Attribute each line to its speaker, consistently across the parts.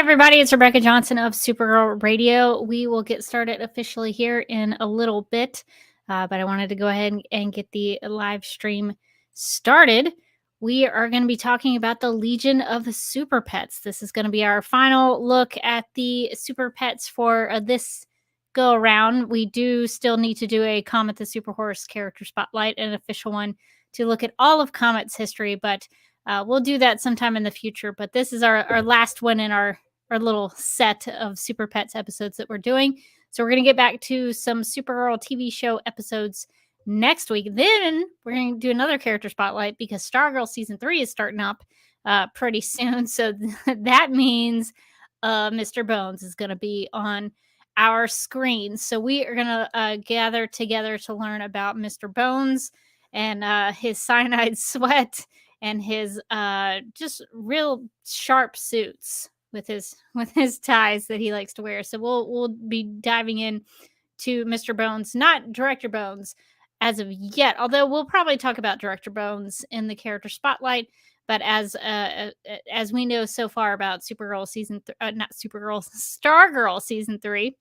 Speaker 1: everybody, it's Rebecca Johnson of Supergirl Radio. We will get started officially here in a little bit, but I wanted to go ahead and get the live stream started. We are going to be talking about the Legion of Super Pets. This is going to be our final look at the Super Pets for this go around. We do still need to do a Comet the Super Horse character spotlight, an official one, to look at all of Comet's history, but we'll do that sometime in the future. But this is our last one in our little set of Super Pets episodes that we're doing. So we're going to get back to some Supergirl TV show episodes next week. Then we're going to do another character spotlight because Stargirl season 3 is starting up pretty soon. So that means Mr. Bones is going to be on our screen. So we are going to gather together to learn about Mr. Bones and his cyanide sweat and his just real sharp suits with his ties that he likes to wear. So we'll be diving in to Mr. Bones, not Director Bones as of yet, although we'll probably talk about Director Bones in the character spotlight. But as we know so far about Supergirl season Stargirl season 3,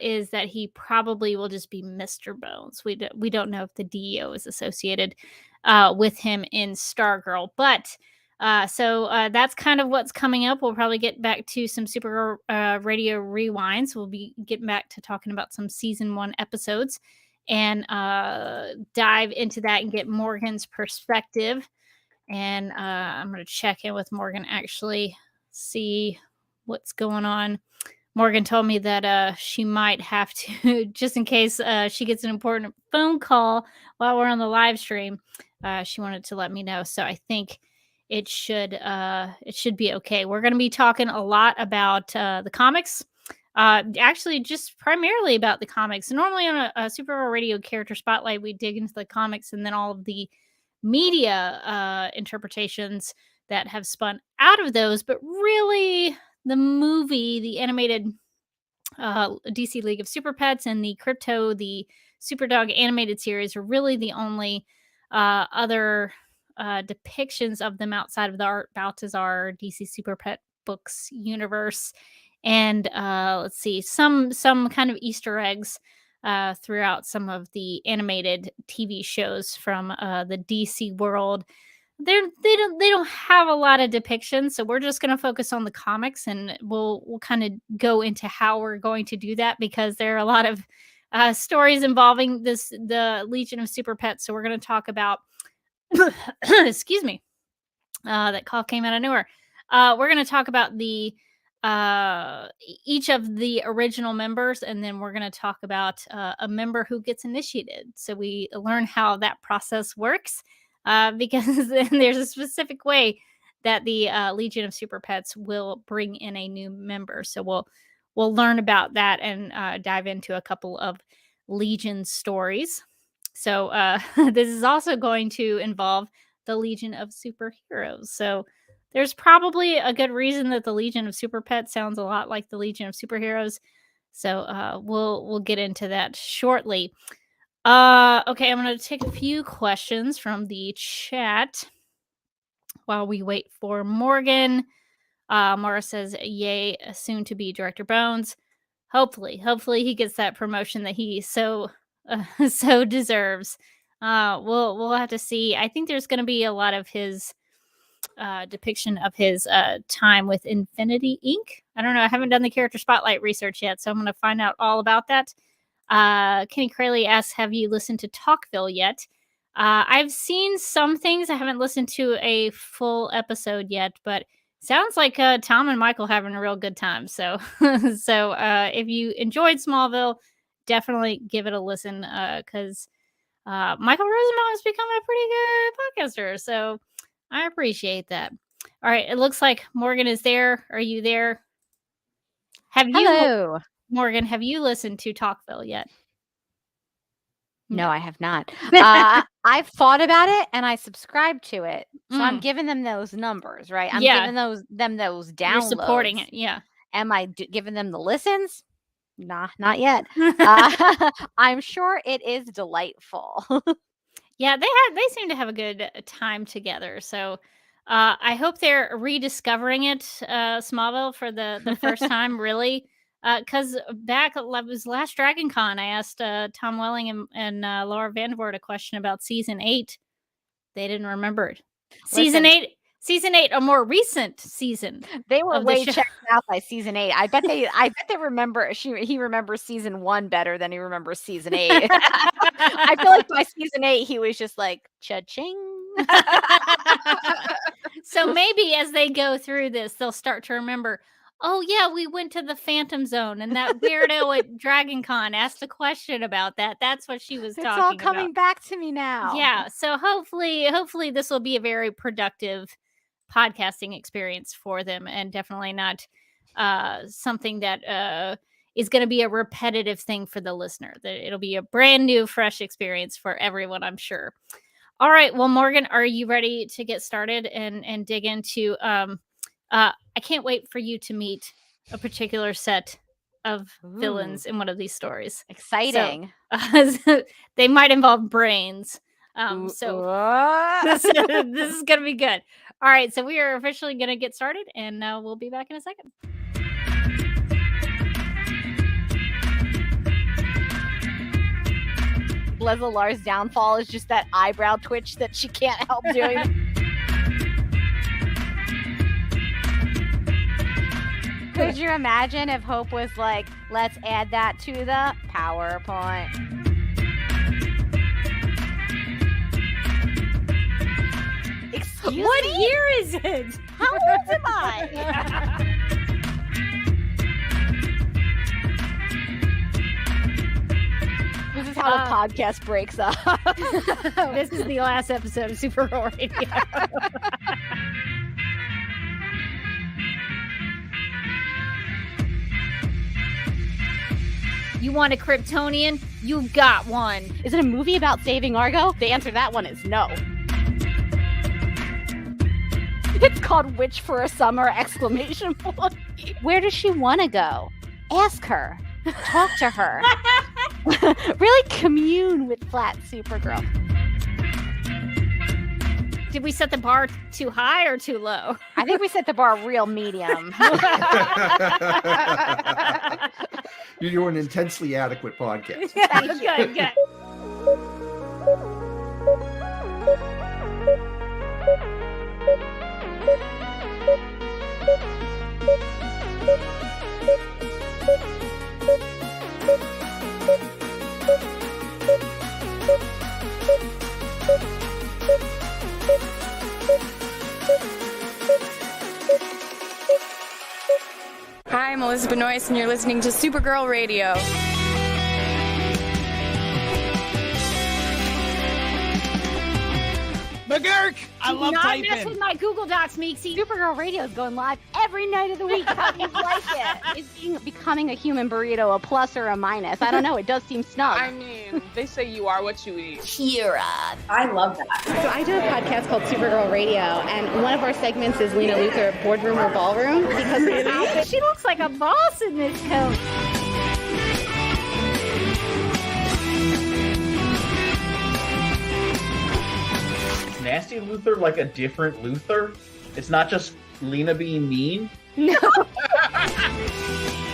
Speaker 1: is that he probably will just be Mr. Bones. We don't know if the DEO is associated with him in Stargirl, but so that's kind of what's coming up. We'll probably get back to some Supergirl Radio rewinds. We'll be getting back to talking about some season 1 episodes and dive into that and get Morgan's perspective. And I'm going to check in with Morgan, actually see what's going on. Morgan told me that she might have to, just in case she gets an important phone call while we're on the live stream. She wanted to let me know. So I think it should be okay. We're going to be talking a lot about the comics. Actually, just primarily about the comics. Normally on a Supergirl Radio character spotlight, we dig into the comics and then all of the media interpretations that have spun out of those. But really, the movie, the animated DC League of Super Pets, and the Krypto, the Superdog animated series are really the only other depictions of them outside of the Art Baltazar DC Super Pet books universe. And let's see, some kind of Easter eggs throughout some of the animated TV shows from the DC world. They don't have a lot of depictions, so we're just going to focus on the comics, and we'll kind of go into how we're going to do that because there are a lot of stories involving the Legion of Super Pets. So we're going to talk about excuse me, that cough came out of nowhere. We're going to talk about the each of the original members, and then we're going to talk about a member who gets initiated, so we learn how that process works. Because there's a specific way that the Legion of Super Pets will bring in a new member. So we'll learn about that and dive into a couple of Legion stories. So this is also going to involve the Legion of Superheroes. So there's probably a good reason that the Legion of Super Pets sounds a lot like the Legion of Superheroes. So we'll get into that shortly. Okay, I'm going to take a few questions from the chat while we wait for Morgan. Mara says, yay, soon to be Director Bones. Hopefully he gets that promotion that he so deserves. We'll have to see. I think there's going to be a lot of his depiction of his time with Infinity Inc. I don't know. I haven't done the character spotlight research yet, so I'm going to find out all about that. Kenny Crayley asks, have you listened to Talkville yet? I've seen some things. I haven't listened to a full episode yet, but sounds like Tom and Michael having a real good time. So if you enjoyed Smallville, definitely give it a listen because Michael Rosenbaum has become a pretty good podcaster. So I appreciate that. All right. It looks like Morgan is there. Are you there?
Speaker 2: Hello.
Speaker 1: Morgan, have you listened to Talkville yet?
Speaker 2: No, I have not. I've thought about it and I subscribed to it. So I'm giving them those numbers, right? I'm giving them those downloads.
Speaker 1: You're supporting it, yeah.
Speaker 2: Am I giving them the listens? Nah, not yet. I'm sure it is delightful.
Speaker 1: Yeah, they seem to have a good time together. So I hope they're rediscovering it, Smallville, for the first time, really. Because back it was last Dragon Con, I asked Tom Welling and Laura Vandervoort a question about season 8. They didn't remember it. Season 8, a more recent season.
Speaker 2: They were way checked out by season 8. I bet they remember. He remembers season 1 better than he remembers season 8. I feel like by season 8 he was just like cha-ching.
Speaker 1: So maybe as they go through this, they'll start to remember. Oh yeah, we went to the Phantom Zone, and that weirdo at Dragon Con asked a question about that. That's what she was talking about.
Speaker 2: It's all coming back to me now.
Speaker 1: Yeah. So hopefully this will be a very productive podcasting experience for them, and definitely not something that is going to be a repetitive thing for the listener. That it'll be a brand new, fresh experience for everyone, I'm sure. All right. Well, Morgan, are you ready to get started and dig into? I can't wait for you to meet a particular set of villains in one of these stories.
Speaker 2: Exciting.
Speaker 1: So, they might involve brains. So this is going to be good. All right. So we are officially going to get started, and we'll be back in a second.
Speaker 2: Lezalar's downfall is just that eyebrow twitch that she can't help doing. Could you imagine if Hope was like, let's add that to the PowerPoint? Excuse me?
Speaker 1: What year is it?
Speaker 2: How old am I? This is how a podcast breaks up.
Speaker 1: This is the last episode of Supergirl Radio. You want a Kryptonian? You got one.
Speaker 2: Is it a movie about saving Argo? The answer to that one is no. It's called Witch for a Summer! Exclamation point. Where does she want to go? Ask her. Talk to her. Really commune with flat Supergirl.
Speaker 1: Did we set the bar too high or too low?
Speaker 2: I think we set the bar real medium.
Speaker 3: You're doing an intensely adequate podcast.
Speaker 1: Good.
Speaker 4: Hi, I'm Elizabeth Noyce, and you're listening to Supergirl Radio.
Speaker 5: McGurk! I love typing.
Speaker 1: Not mess with my Google Docs, Meeksy.
Speaker 2: Supergirl Radio is going live every night of the week. How do you like it? Is becoming a human burrito a plus or a minus? I don't know. It does seem snug.
Speaker 6: I mean, they say you are what you eat.
Speaker 2: Kira.
Speaker 7: I love that.
Speaker 8: So I do a podcast called Supergirl Radio, and one of our segments is Lena Luthor, Boardroom or Ballroom, because
Speaker 1: she looks like a boss in this coat.
Speaker 5: Nasty Luthor like a different Luthor? It's not just Lena being mean?
Speaker 1: No.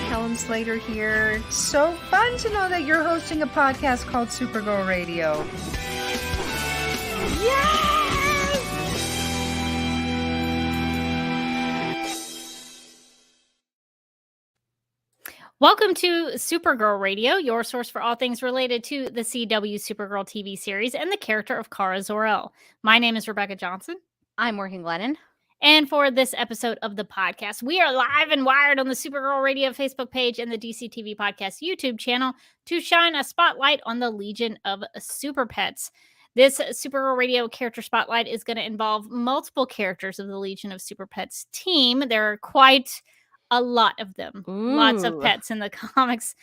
Speaker 9: Helen Slater here. So fun to know that you're hosting a podcast called Supergirl Radio.
Speaker 1: Welcome to Supergirl Radio, your source for all things related to the CW Supergirl TV series and the character of Kara Zor-El. My name is Rebecca Johnson.
Speaker 2: I'm working Glennon.
Speaker 1: And for this episode of the podcast, we are live and wired on the Supergirl Radio Facebook page and the DC TV Podcast YouTube channel to shine a spotlight on the Legion of Super Pets. This Supergirl Radio character spotlight is going to involve multiple characters of the Legion of Super Pets team. There are quite a lot of them.
Speaker 2: Ooh.
Speaker 1: Lots of pets in the comics.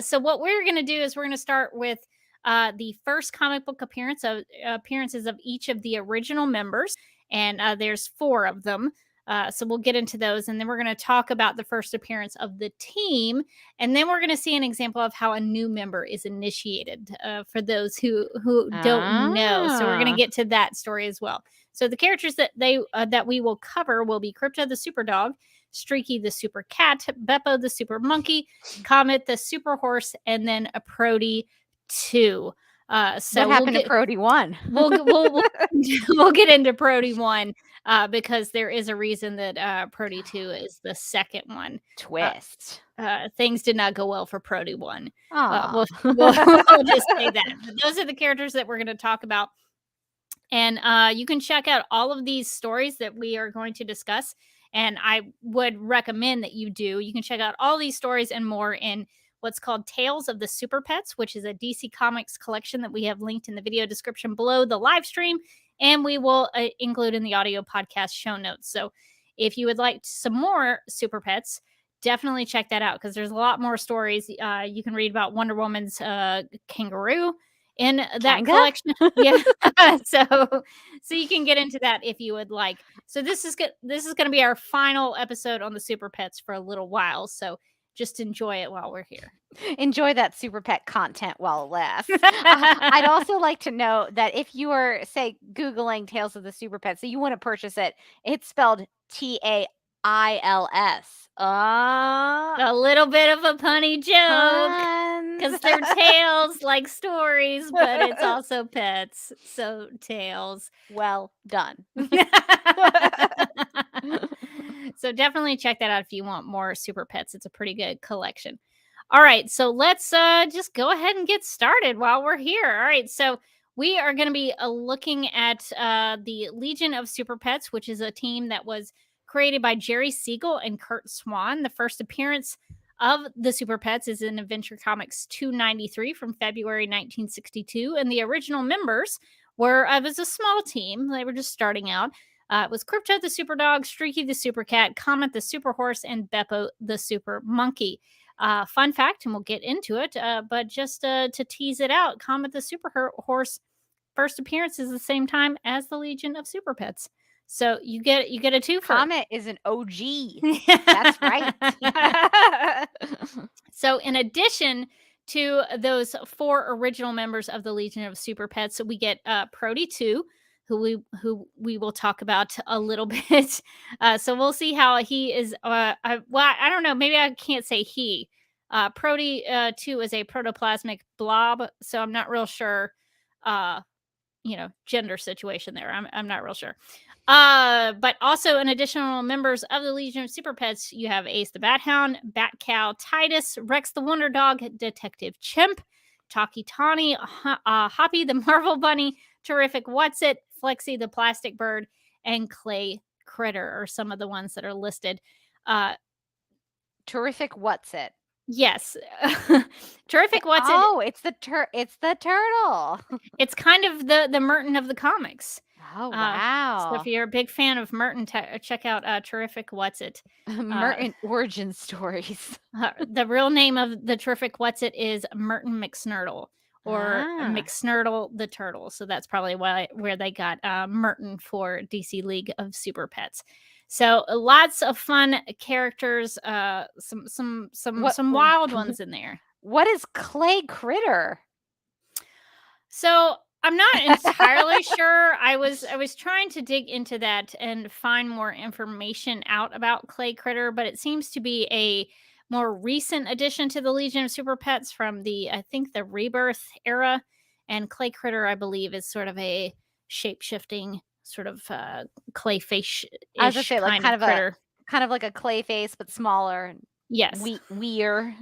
Speaker 1: So what we're going to do is we're going to start with the first comic book appearances of each of the original members. And there's 4 of them. So we'll get into those. And then we're going to talk about the first appearance of the team. And then we're going to see an example of how a new member is initiated for those who don't know. So we're going to get to that story as well. So the characters that we will cover will be Krypto the Super Dog, Streaky the Super Cat, Beppo the Super Monkey, Comet the Super Horse, and then a Proty 2. So
Speaker 2: what happened to Proty 1?
Speaker 1: We'll get into Proty 1 because there is a reason that Proty 2 is the second one.
Speaker 2: Twist.
Speaker 1: Things did not go well for Proty 1.
Speaker 2: Aw.
Speaker 1: We'll just say that. But those are the characters that we're going to talk about. And you can check out all of these stories that we are going to discuss. And I would recommend that you do. You can check out all these stories and more in what's called Tales of the Super Pets, which is a DC Comics collection that we have linked in the video description below the live stream. And we will include in the audio podcast show notes. So if you would like some more Super Pets, definitely check that out because there's a lot more stories. You can read about Wonder Woman's kangaroo in that collection. Yeah. so you can get into that if you would like. So this is going to be our final episode on the Super Pets for a little while. So just enjoy it while we're here.
Speaker 2: Enjoy that Super Pet content while it lasts. I'd also like to note that if you are, say, Googling Tales of the Super Pets, so you want to purchase it, it's spelled TAILS.
Speaker 1: A little bit of a punny joke because they're tales like stories, but it's also pets. So tales.
Speaker 2: Well done.
Speaker 1: So definitely check that out if you want more Super Pets. It's a pretty good collection. All right, so let's just go ahead and get started while we're here. All right, so we are going to be looking at the Legion of Super Pets, which is a team that was created by Jerry Siegel and Kurt Swan. The first appearance of the Super Pets is in Adventure Comics 293 from February 1962, and the original members were, it was a small team. They were just starting out. It was Krypto the Super Dog, Streaky the Super Cat, Comet the Super Horse, and Beppo the Super Monkey. Fun fact, and we'll get into it, but just to tease it out, Comet the Super Horse first appearance is the same time as the Legion of Super Pets. So you get a two for
Speaker 2: Comet is an OG. That's right.
Speaker 1: So in addition to those 4 original members of the Legion of Super Pets, we get Proty 2, who we will talk about a little bit. So we'll see how he is. I don't know. Maybe I can't say he. Proty 2 is a protoplasmic blob, so I'm not real sure. Gender situation there. I'm not real sure. But also in additional members of the Legion of Super Pets, you have Ace the Bat Hound, Bat Cow, Titus, Rex the Wonder Dog, Detective Chimp, Talkie Tawny, Hoppy the Marvel Bunny, Terrific What's-It, Flexi the Plastic Bird, and Clay Critter are some of the ones that are listed.
Speaker 2: Terrific What's-It.
Speaker 1: Yes. Terrific What's-It.
Speaker 2: Oh, it's the turtle.
Speaker 1: It's kind of the Merton of the comics.
Speaker 2: Oh, wow.
Speaker 1: So if you're a big fan of Merton, check out Terrific What's-It.
Speaker 2: Merton origin stories.
Speaker 1: The real name of the Terrific What's-It is Merton McSnurtle, or McSnurtle the Turtle. So that's probably where they got Merton for DC League of Super Pets. So lots of fun characters, some wild ones in there.
Speaker 2: What is Clay Critter?
Speaker 1: So I'm not entirely sure. I was trying to dig into that and find more information out about Clay Critter, but it seems to be a more recent addition to the Legion of Super Pets from the Rebirth era. And Clay Critter, I believe, is sort of a shape-shifting sort of clay face.
Speaker 2: I was gonna say, like kind of like a clay face, but smaller. And
Speaker 1: yes,
Speaker 2: weird.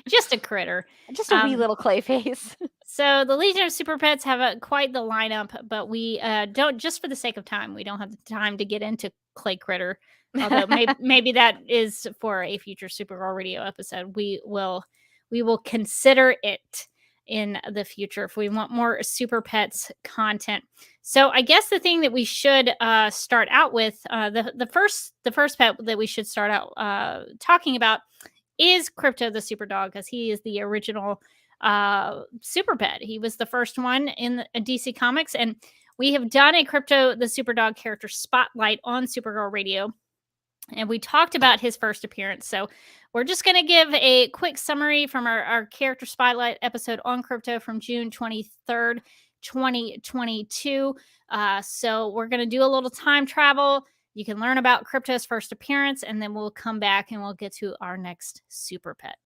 Speaker 1: Just a critter,
Speaker 2: just a wee little clay face.
Speaker 1: So the Legion of Super Pets have quite the lineup, but we don't, just for the sake of time, we don't have the time to get into Clay Critter. Although maybe that is for a future Supergirl Radio episode. We will consider it in the future if we want more Super Pets content. So I guess the thing that we should start out with, the first pet that we should start out talking about is Krypto the Super Dog, because he is the original Super Pet. He was the first one in DC Comics, and we have done a Krypto the Super Dog character spotlight on Supergirl Radio, and we talked about his first appearance. So we're just going to give a quick summary from our character spotlight episode on Krypto from June 23rd, 2022. So we're going to do a little time travel. You can learn about Krypto's first appearance, and then we'll come back and we'll get to our next super pet.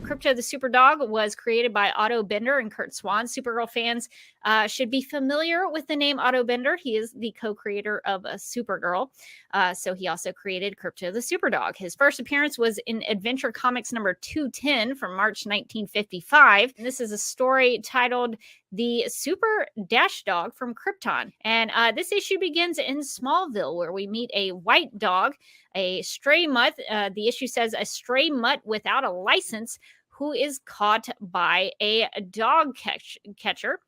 Speaker 1: Krypto the Super Dog was created by Otto Bender and Kurt Swan. Supergirl fans should be familiar with the name Otto Bender. He is the co-creator of Supergirl. So he also created Krypto the Super Dog. His first appearance was in Adventure Comics number 210 from March 1955. And this is a story titled The Super Dash Dog from Krypton. And this issue begins in Smallville, where we meet a white dog, a stray mutt. The issue says a stray mutt without a license who is caught by a dog catcher.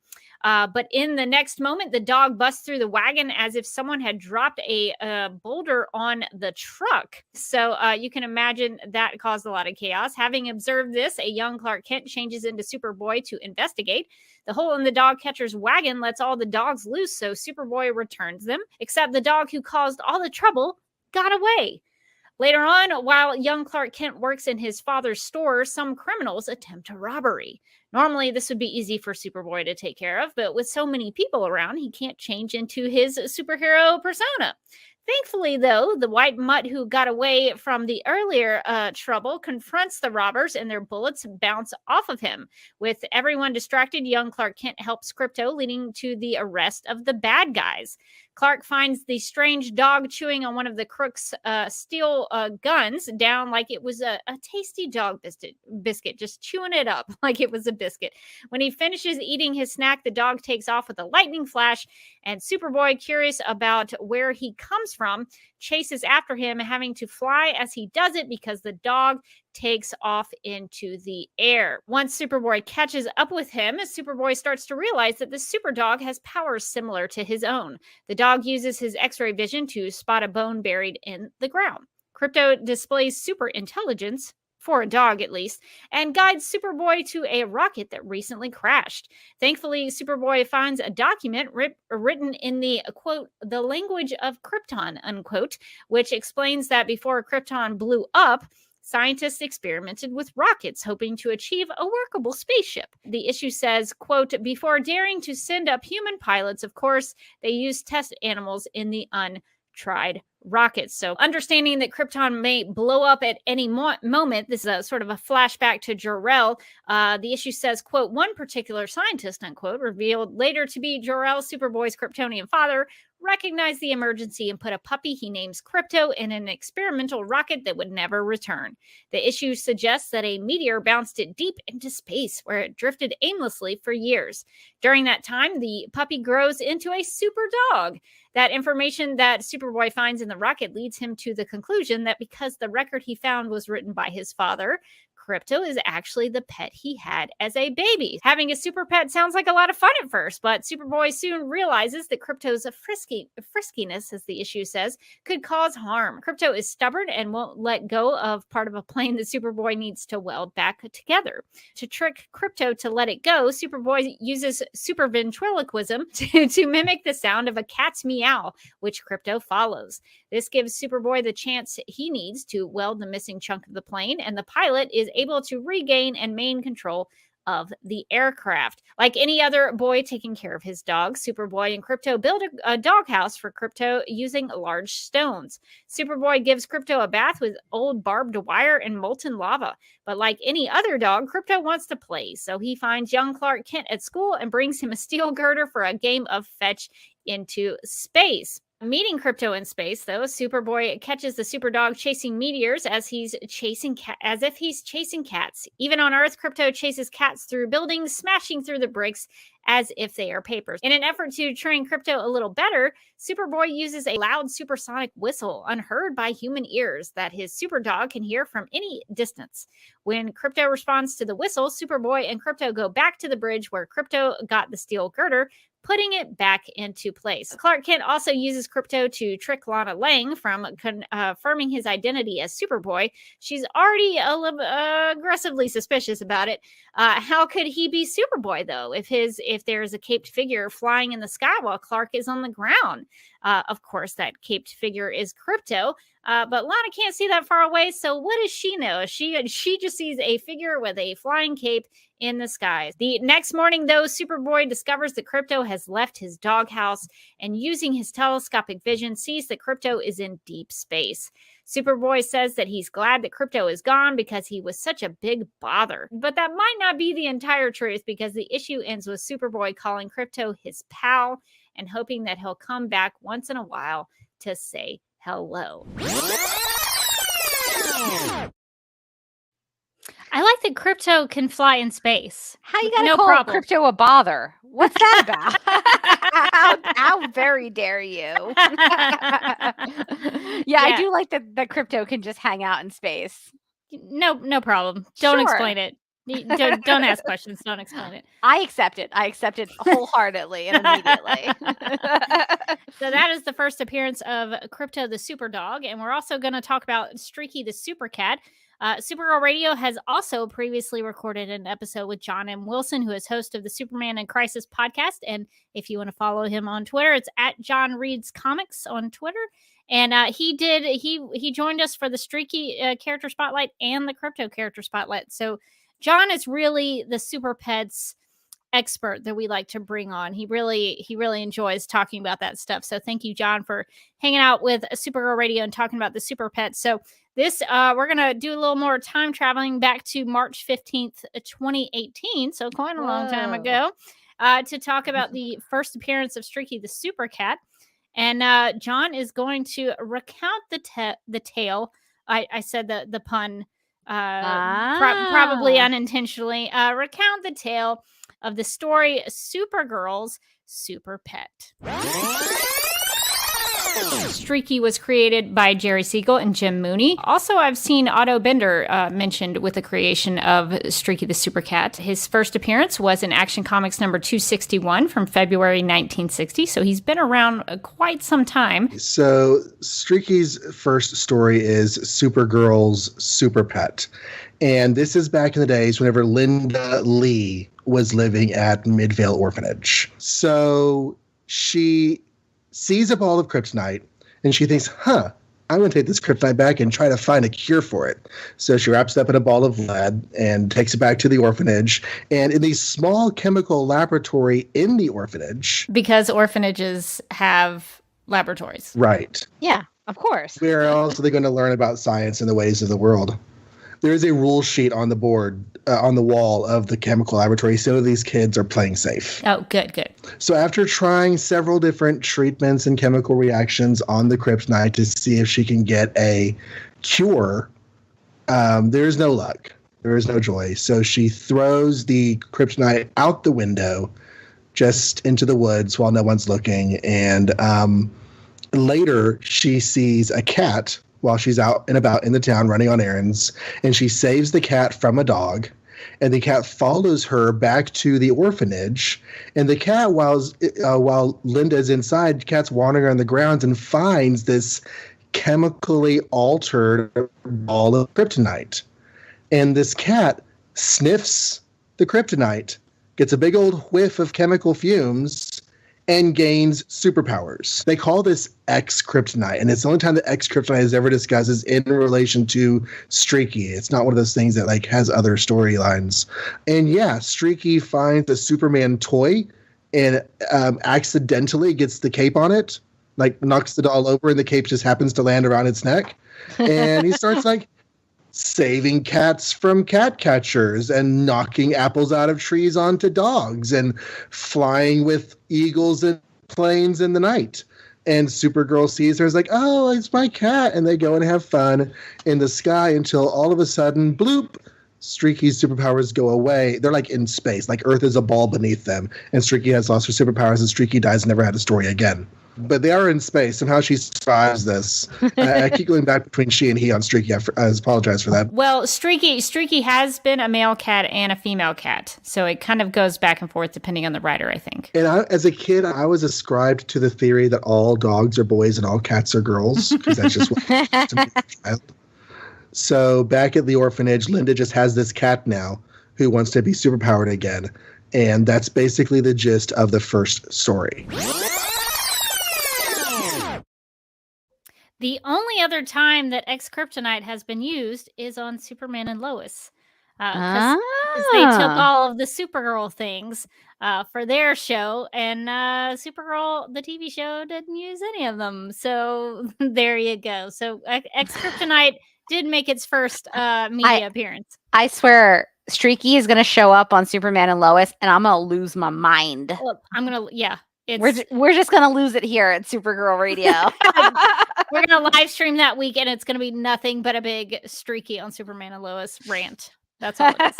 Speaker 1: But in the next moment, the dog busts through the wagon as if someone had dropped a boulder on the truck. So you can imagine that caused a lot of chaos. Having observed this, a young Clark Kent changes into Superboy to investigate. The hole in the dog catcher's wagon lets all the dogs loose, so Superboy returns them, except the dog who caused all the trouble got away. Later on, while young Clark Kent works in his father's store, some criminals attempt a robbery. Normally, this would be easy for Superboy to take care of, but with so many people around, he can't change into his superhero persona. Thankfully, though, the white mutt who got away from the earlier trouble confronts the robbers and their bullets bounce off of him. With everyone distracted, young Clark Kent helps Krypto, leading to the arrest of the bad guys. Clark finds the strange dog chewing on one of the crook's steel guns down like it was a tasty dog biscuit, just chewing it up like it was a biscuit. When he finishes eating his snack, the dog takes off with a lightning flash, and Superboy, curious about where he comes from, chases after him, having to fly as he does it because the dog takes off into the air. Once Superboy catches up with him, Superboy starts to realize that the super dog has powers similar to his own. The dog uses his X-ray vision to spot a bone buried in the ground. Krypto displays super intelligence, for a dog at least, and guides Superboy to a rocket that recently crashed. Thankfully, Superboy finds a document written in the, quote, the language of Krypton, unquote, which explains that before Krypton blew up, scientists experimented with rockets, hoping to achieve a workable spaceship. The issue says, quote, before daring to send up human pilots, of course, they used test animals in the untried rockets. So understanding that Krypton may blow up at any moment, this is a sort of a flashback to Jor-El. The issue says, quote, one particular scientist, unquote, revealed later to be Jor-El, Superboy's Kryptonian father, recognized the emergency and put a puppy he names Krypto in an experimental rocket that would never return. The issue suggests that a meteor bounced it deep into space, where it drifted aimlessly for years. During that time, the puppy grows into a super dog. That information that Superboy finds in the rocket leads him to the conclusion that because the record he found was written by his father, Krypto is actually the pet he had as a baby. Having a super pet sounds like a lot of fun at first, but Superboy soon realizes that Krypto's friskiness, as the issue says, could cause harm. Krypto is stubborn and won't let go of part of a plane that Superboy needs to weld back together. To trick Krypto to let it go, Superboy uses super ventriloquism to mimic the sound of a cat's meow, which Krypto follows. This gives Superboy the chance he needs to weld the missing chunk of the plane, and the pilot is able to regain and maintain control of the aircraft. Like any other boy taking care of his dog, Superboy and Krypto build a doghouse for Krypto using large stones. Superboy gives Krypto a bath with old barbed wire and molten lava. But like any other dog, Krypto wants to play, so he finds young Clark Kent at school and brings him a steel girder for a game of fetch into space. Meeting Krypto in space, though, Superboy catches the super dog chasing meteors as if he's chasing cats. Even on Earth, Krypto chases cats through buildings, smashing through the bricks as if they are papers. In an effort to train Krypto a little better, Superboy uses a loud supersonic whistle unheard by human ears that his super dog can hear from any distance. When Krypto responds to the whistle, Superboy and Krypto go back to the bridge where Krypto got the steel girder, putting it back into place. Clark Kent also uses Krypto to trick Lana Lang from confirming his identity as Superboy. She's already a little aggressively suspicious about it. How could he be Superboy, though, if there's a caped figure flying in the sky while Clark is on the ground? Of course, that caped figure is Krypto. But Lana can't see that far away, so what does she know? She just sees a figure with a flying cape in the skies. The next morning, though, Superboy discovers that Krypto has left his doghouse and using his telescopic vision sees that Krypto is in deep space. Superboy says that he's glad that Krypto is gone because he was such a big bother. But that might not be the entire truth because the issue ends with Superboy calling Krypto his pal and hoping that he'll come back once in a while to say hello. I like that Krypto can fly in space.
Speaker 2: How you gotta call Krypto a bother? What's that about? how very dare you? Yeah, I do like that Krypto can just hang out in space.
Speaker 1: No problem. Don't explain it. Don't ask questions. Don't explain it.
Speaker 2: I accept it. I accept it wholeheartedly and immediately.
Speaker 1: So that is the first appearance of Krypto the Super Dog. And we're also going to talk about Streaky the Super Cat. Supergirl Radio has also previously recorded an episode with John M. Wilson, who is host of the Superman in Crisis podcast. And if you want to follow him on Twitter, it's at John Reads Comics on Twitter. And he joined us for the Streaky character spotlight and the Krypto character spotlight. So John is really the Super Pets expert that we like to bring on. He really enjoys talking about that stuff. So thank you, John, for hanging out with Supergirl Radio and talking about the Super Pets. So this, we're going to do a little more time traveling back to March 15th, 2018. So quite a long time ago, to talk about the first appearance of Streaky the Super Cat. And John is going to recount the tale. I said the pun probably unintentionally. Recount the tale of the story Supergirl's Super Pet. Streaky was created by Jerry Siegel and Jim Mooney. Also, I've seen Otto Bender mentioned with the creation of Streaky the Super Cat. His first appearance was in Action Comics number 261 from February 1960, so he's been around quite some time.
Speaker 7: So Streaky's first story is Supergirl's Super Pet. And this is back in the days whenever Linda Lee was living at Midvale Orphanage. So she sees a ball of kryptonite, and she thinks, I'm going to take this kryptonite back and try to find a cure for it. So she wraps it up in a ball of lead and takes it back to the orphanage. And in the small chemical laboratory in the orphanage...
Speaker 1: Because orphanages have laboratories.
Speaker 7: Right.
Speaker 2: Yeah, of course.
Speaker 7: Where else are they going to learn about science and the ways of the world? There is a rule sheet on the board, on the wall of the chemical laboratory, so these kids are playing safe.
Speaker 1: Oh, good.
Speaker 7: So after trying several different treatments and chemical reactions on the kryptonite to see if she can get a cure, there is no luck. There is no joy. So she throws the kryptonite out the window, just into the woods while no one's looking. And later she sees a cat while she's out and about in the town running on errands, and she saves the cat from a dog, and the cat follows her back to the orphanage, and the cat, while Linda's inside, the cat's wandering on the grounds and finds this chemically altered ball of kryptonite. And this cat sniffs the kryptonite, gets a big old whiff of chemical fumes, and gains superpowers. They call this X-Kryptonite, and it's the only time that X-Kryptonite is ever discussed is in relation to Streaky. It's not one of those things that has other storylines. And yeah, Streaky finds a Superman toy and accidentally gets the cape on it, knocks the doll over, and the cape just happens to land around its neck. And he starts saving cats from cat catchers and knocking apples out of trees onto dogs and flying with eagles and planes in the night. And Supergirl sees her, is like, oh, it's my cat. And they go and have fun in the sky until all of a sudden, bloop, Streaky's superpowers go away. They're in space, Earth is a ball beneath them. And Streaky has lost her superpowers and Streaky dies and never had a story again. But they are in space. Somehow she survives this. I keep going back between she and he on Streaky. I apologize for that.
Speaker 1: Well, Streaky has been a male cat and a female cat. So it kind of goes back and forth depending on the writer, I think.
Speaker 7: And as a kid, I was ascribed to the theory that all dogs are boys and all cats are girls. Because that's just what to me as a child. So back at the orphanage, Linda just has this cat now who wants to be superpowered again. And that's basically the gist of the first story.
Speaker 1: The only other time that X-Kryptonite has been used is on Superman and Lois. Because they took all of the Supergirl things for their show, and Supergirl, the TV show, didn't use any of them. So there you go. So X-Kryptonite did make its first media appearance.
Speaker 2: I swear, Streaky is going to show up on Superman and Lois, and I'm going to lose my mind.
Speaker 1: Well,
Speaker 2: We're just going to lose it here at Supergirl Radio.
Speaker 1: We're going to live stream that week, and it's going to be nothing but a big Streaky on Superman and Lois rant. That's all it is.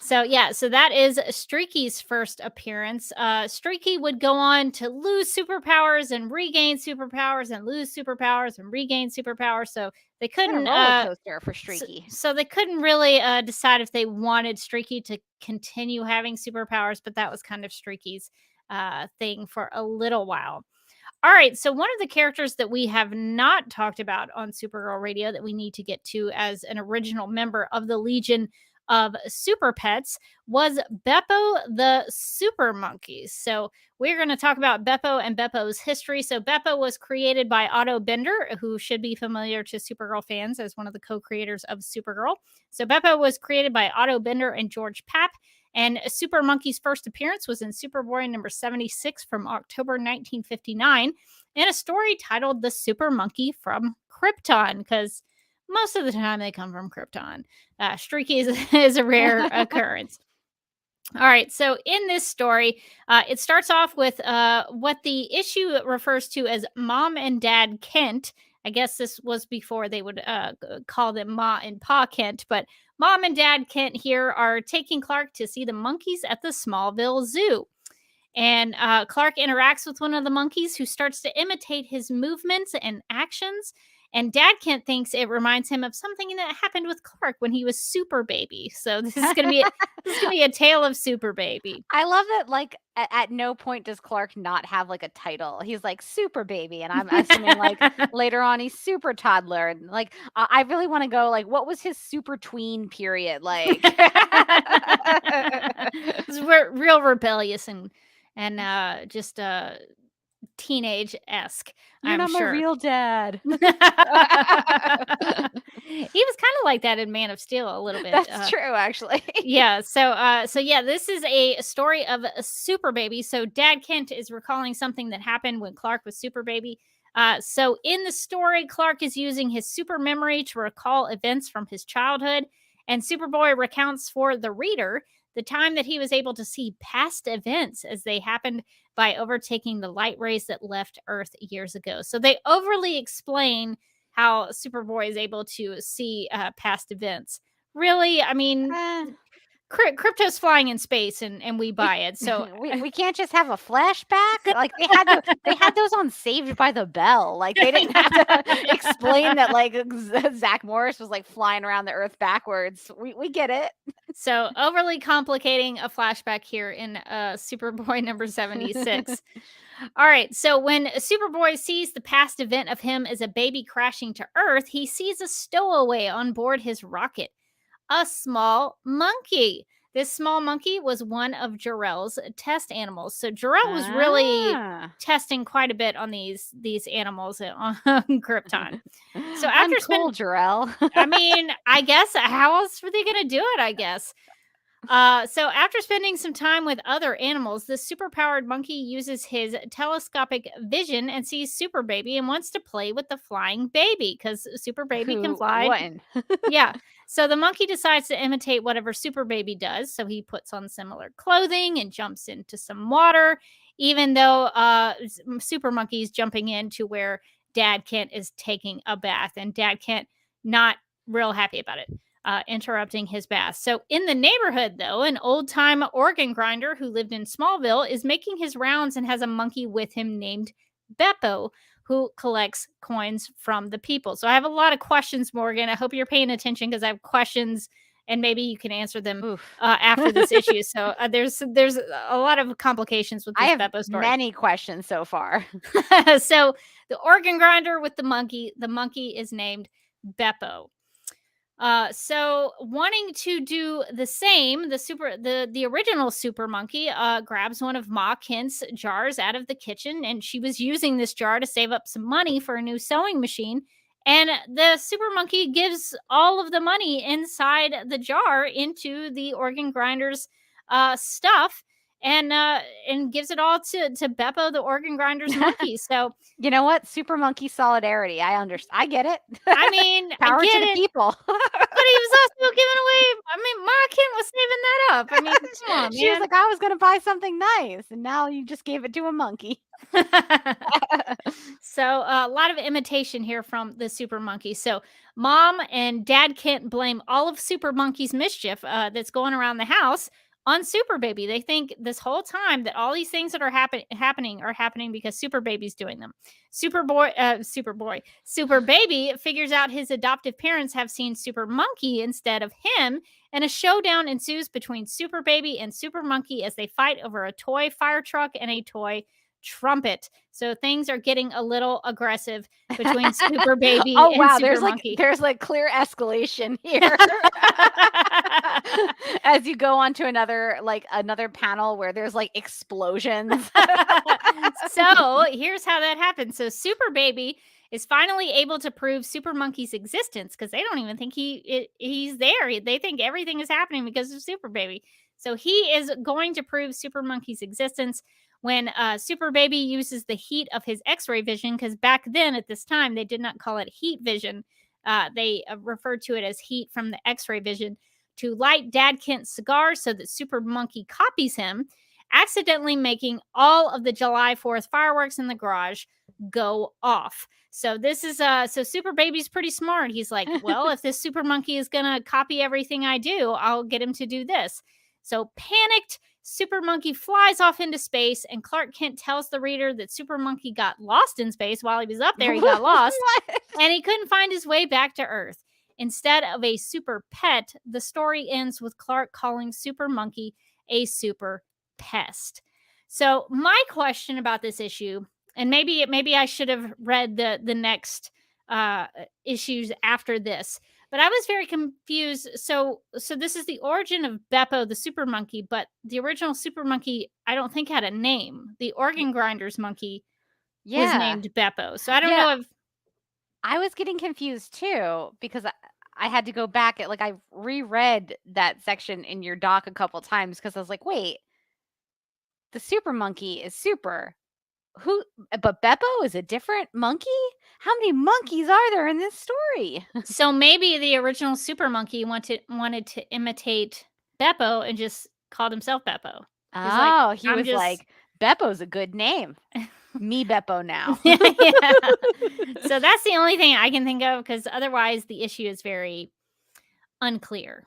Speaker 1: So that is Streaky's first appearance. Streaky would go on to lose superpowers and regain superpowers and lose superpowers and regain superpowers. So they couldn't
Speaker 2: roller coaster for Streaky.
Speaker 1: So they couldn't really decide if they wanted Streaky to continue having superpowers, but that was kind of Streaky's thing for a little while. All right, so one of the characters that we have not talked about on Supergirl Radio that we need to get to as an original member of the Legion of Super Pets was Beppo the Super Monkey. So we're going to talk about Beppo and Beppo's history. So Beppo was created by Otto Bender, who should be familiar to Supergirl fans as one of the co-creators of Supergirl. So Beppo was created by Otto Bender and George Papp. And Super Monkey's first appearance was in Superboy number 76 from October 1959 in a story titled The Super Monkey from Krypton, because most of the time they come from Krypton. Streaky is a rare occurrence. All right, so in this story, it starts off with what the issue refers to as Mom and Dad Kent. I guess this was before they would call them Ma and Pa Kent, but Mom and Dad Kent here are taking Clark to see the monkeys at the Smallville Zoo. And Clark interacts with one of the monkeys who starts to imitate his movements and actions. And Dad Kent thinks it reminds him of something that happened with Clark when he was Super Baby. So this is going to be a tale of Super Baby.
Speaker 2: I love that. Like at no point does Clark not have like a title. He's like Super Baby, and I'm assuming like later on he's Super Toddler. And like I really want to go like, what was his super tween period like?
Speaker 1: We're real rebellious and just teenage-esque.
Speaker 2: You're not
Speaker 1: sure.
Speaker 2: my real dad.
Speaker 1: He was kind of like that in Man of Steel a little bit.
Speaker 2: That's true, actually.
Speaker 1: So this is a story of a Super Baby. So Dad Kent is recalling something that happened when Clark was Super Baby. So in the story, Clark is using his super memory to recall events from his childhood, and Superboy recounts for the reader the time that he was able to see past events as they happened by overtaking the light rays that left Earth years ago. So they overly explain how Superboy is able to see past events. Really, I mean, Krypto's flying in space, and we buy it. So
Speaker 2: we can't just have a flashback. Like they had those on Saved by the Bell. Like they didn't have to explain that like Zach Morris was like flying around the Earth backwards. We get it.
Speaker 1: So overly complicating a flashback here in Superboy number 76. All right, so when Superboy sees the past event of him as a baby crashing to Earth, he sees a stowaway on board his rocket. A small monkey. This small monkey was one of Jor-El's test animals. So Jor-El was really testing quite a bit on these animals on Krypton. So after
Speaker 2: Jor-El.
Speaker 1: I mean, I guess how else were they going to do it? I guess. So after spending some time with other animals, the superpowered monkey uses his telescopic vision and sees Super Baby and wants to play with the flying baby because Super Baby can fly. Yeah. So the monkey decides to imitate whatever Super Baby does. So he puts on similar clothing and jumps into some water, even though Super Monkey's jumping into where Dad Kent is taking a bath, and Dad Kent not real happy about it. Interrupting his bath. So in the neighborhood, though, an old-time organ grinder who lived in Smallville is making his rounds and has a monkey with him named Beppo, who collects coins from the people. So I have a lot of questions, Morgan. I hope you're paying attention because I have questions, and maybe you can answer them after this issue. So there's a lot of complications with this Beppo story.
Speaker 2: Many questions so far.
Speaker 1: So the organ grinder with the monkey is named Beppo. So wanting to do the same, the original super monkey grabs one of Ma Kent's jars out of the kitchen, and she was using this jar to save up some money for a new sewing machine. And the super monkey gives all of the money inside the jar into the organ grinder's stuff, and gives it all to Beppo, the organ grinder's monkey. So
Speaker 2: You know what? Super monkey solidarity. I understand. I get it.
Speaker 1: I mean,
Speaker 2: Power
Speaker 1: I
Speaker 2: to
Speaker 1: get
Speaker 2: the
Speaker 1: it.
Speaker 2: people.
Speaker 1: But he was also giving away. I mean, Ma Kent was saving that up. I mean, come on,
Speaker 2: She was
Speaker 1: man.
Speaker 2: like, I was going to buy something nice, and now you just gave it to a monkey.
Speaker 1: So a lot of imitation here from the super monkey. So Mom and Dad Kent blame all of Super Monkey's mischief that's going around the house on Super Baby. They think this whole time that all these things that are happening because Super Baby's doing them. Super Baby figures out his adoptive parents have seen Super Monkey instead of him, and a showdown ensues between Super Baby and Super Monkey as they fight over a toy fire truck and a toy trumpet. So things are getting a little aggressive between Super Baby
Speaker 2: Oh
Speaker 1: and
Speaker 2: wow,
Speaker 1: Super
Speaker 2: there's
Speaker 1: Monkey.
Speaker 2: there's clear escalation here. As you go on to another panel where there's explosions.
Speaker 1: So here's how that happens. So Super Baby is finally able to prove Super Monkey's existence because they don't even think he's there. They think everything is happening because of Super Baby. So he is going to prove Super Monkey's existence when Super Baby uses the heat of his X-ray vision, because back then at this time they did not call it heat vision. They referred to it as heat from the X-ray vision, to light Dad Kent's cigar so that Super Monkey copies him, accidentally making all of the July 4th fireworks in the garage go off. So this is so Super Baby's pretty smart. He's like, well, if this Super Monkey is gonna copy everything I do, I'll get him to do this. So panicked, Super Monkey flies off into space, and Clark Kent tells the reader that Super Monkey got lost in space while he was up there. He got lost, and he couldn't find his way back to Earth. Instead of a super pet, the story ends with Clark calling Super Monkey a super pest. So my question about this issue, and maybe I should have read the next issues after this, but I was very confused. So this is the origin of Beppo, the super monkey, but the original super monkey, I don't think had a name. The organ grinder's monkey was named Beppo. So I don't know if
Speaker 2: I was getting confused too, because I had to go back at I reread that section in your doc a couple times because I was like, wait, the super monkey is super. But Beppo is a different monkey? How many monkeys are there in this story?
Speaker 1: So maybe the original super monkey wanted to imitate Beppo and just called himself Beppo.
Speaker 2: He was like, Beppo's a good name. Me Beppo now.
Speaker 1: Yeah. So that's the only thing I can think of, because otherwise the issue is very unclear.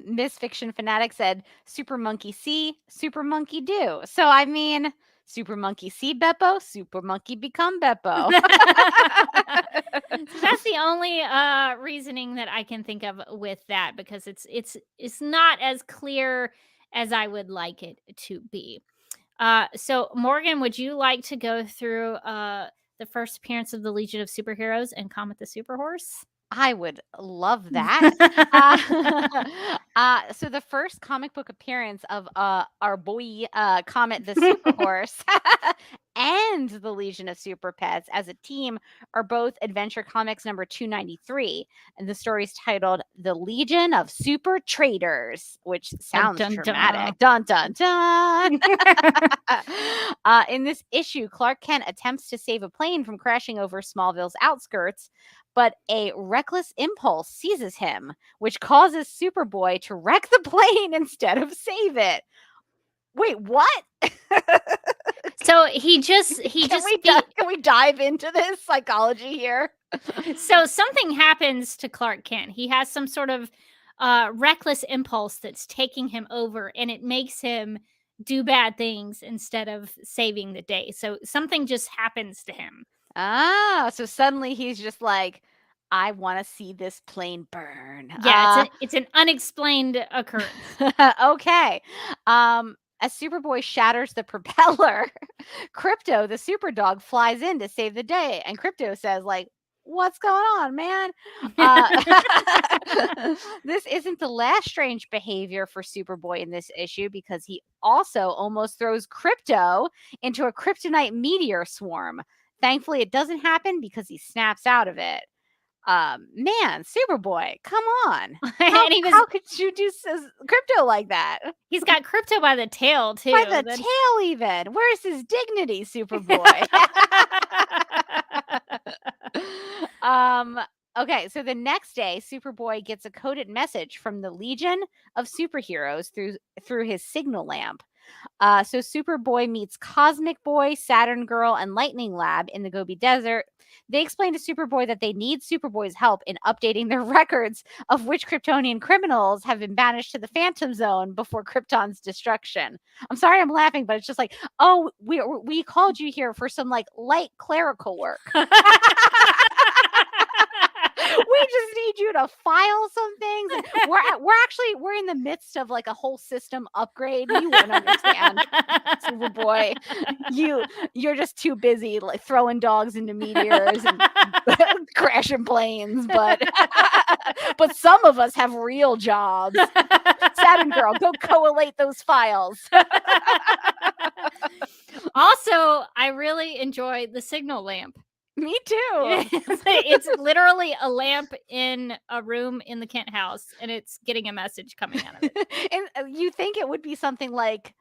Speaker 2: Miss Fiction Fanatic said, Super Monkey see, Super Monkey do. So I mean, Super Monkey see Beppo, Super Monkey become Beppo.
Speaker 1: So that's the only reasoning that I can think of with that, because it's not as clear as I would like it to be. So Morgan, would you like to go through the first appearance of the Legion of Superheroes and Comet the Superhorse?
Speaker 2: I would love that. So the first comic book appearance of our boy Comet the Superhorse and the Legion of Super Pets as a team are both Adventure Comics number 293, and the story is titled "The Legion of Super Traders," which sounds dramatic. Dun dun dun. In this issue, Clark Kent attempts to save a plane from crashing over Smallville's outskirts, but a reckless impulse seizes him, which causes Superboy to wreck the plane instead of save it. Wait, what?
Speaker 1: So
Speaker 2: can we dive into this psychology here?
Speaker 1: So something happens to Clark Kent. He has some sort of reckless impulse that's taking him over, and it makes him do bad things instead of saving the day. So something just happens to him.
Speaker 2: So suddenly he's just like, I want to see this plane burn.
Speaker 1: Yeah, it's an unexplained occurrence.
Speaker 2: Okay. As Superboy shatters the propeller, Krypto, the super dog, flies in to save the day. And Krypto says, what's going on, man? This isn't the last strange behavior for Superboy in this issue, because he also almost throws Krypto into a kryptonite meteor swarm. Thankfully, it doesn't happen because he snaps out of it. Man, Superboy, come on. How could you do Krypto like that?
Speaker 1: He's got Krypto by the tail, too.
Speaker 2: By the tail, even. Where's his dignity, Superboy? Okay, so the next day, Superboy gets a coded message from the Legion of Superheroes through his signal lamp. So Superboy meets Cosmic Boy, Saturn Girl, and Lightning Lab in the Gobi Desert. They explain to Superboy that they need Superboy's help in updating their records of which Kryptonian criminals have been banished to the Phantom Zone before Krypton's destruction. I'm sorry I'm laughing, but it's just like, oh, we called you here for some like light clerical work. We just need you to file some things. And we're in the midst of like a whole system upgrade. You wouldn't understand, Superboy. You're just too busy like throwing dogs into meteors and crashing planes. But some of us have real jobs. Saturn Girl, go collate those files.
Speaker 1: Also, I really enjoy the signal lamp.
Speaker 2: Me too.
Speaker 1: It's literally a lamp in a room in the Kent house, and it's getting a message coming out of it.
Speaker 2: And you think it would be something like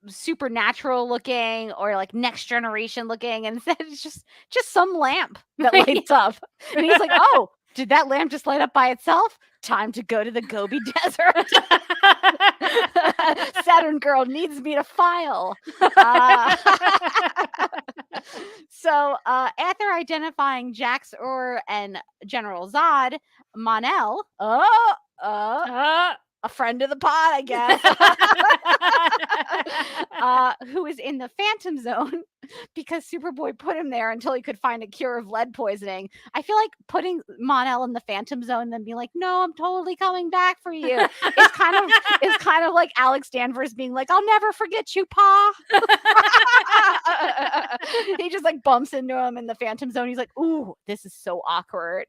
Speaker 2: supernatural looking or like next generation looking, and instead it's just some lamp that lights up. And he's like, oh, did that lamp just light up by itself? Time to go to the Gobi Desert. Saturn Girl needs me to file. So after identifying Jax Ur and General Zod, Mon-El, a friend of the pod, I guess, who is in the Phantom Zone because Superboy put him there until he could find a cure of lead poisoning. I feel like putting Mon-El in the Phantom Zone and then being like, no, I'm totally coming back for you. It's kind of like Alex Danvers being like, I'll never forget you, Pa. He just like bumps into him in the Phantom Zone. He's like, ooh, this is so awkward.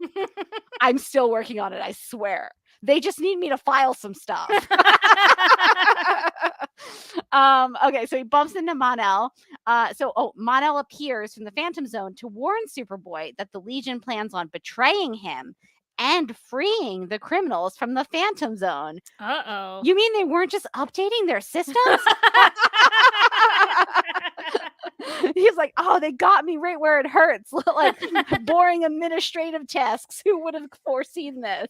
Speaker 2: I'm still working on it, I swear. They just need me to file some stuff. Okay, so he bumps into Mon-El. Mon-El appears from the Phantom Zone to warn Superboy that the Legion plans on betraying him and freeing the criminals from the Phantom Zone.
Speaker 1: Uh-oh.
Speaker 2: You mean they weren't just updating their systems? He's like, oh, they got me right where it hurts. Like boring administrative tasks. Who would have foreseen this?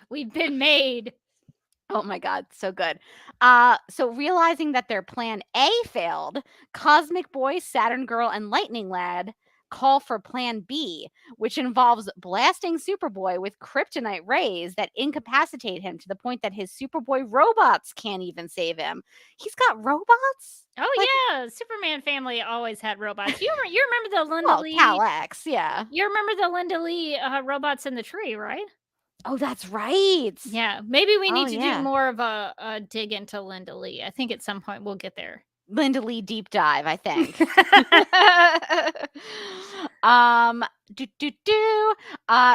Speaker 1: We've been made.
Speaker 2: Oh my God, so good. So realizing that their plan A failed, Cosmic Boy, Saturn Girl, and Lightning Lad call for plan B, which involves blasting Superboy with kryptonite rays that incapacitate him to the point that his Superboy robots can't even save him. He's got robots?
Speaker 1: Yeah, Superman family always had robots. You remember the Linda Lee?
Speaker 2: Cal-X, yeah.
Speaker 1: You remember the Linda Lee robots in the tree, right?
Speaker 2: Oh, that's right.
Speaker 1: Yeah, maybe we need to do more of a dig into Linda Lee. I think at some point we'll get there.
Speaker 2: Linda Lee deep dive, I think.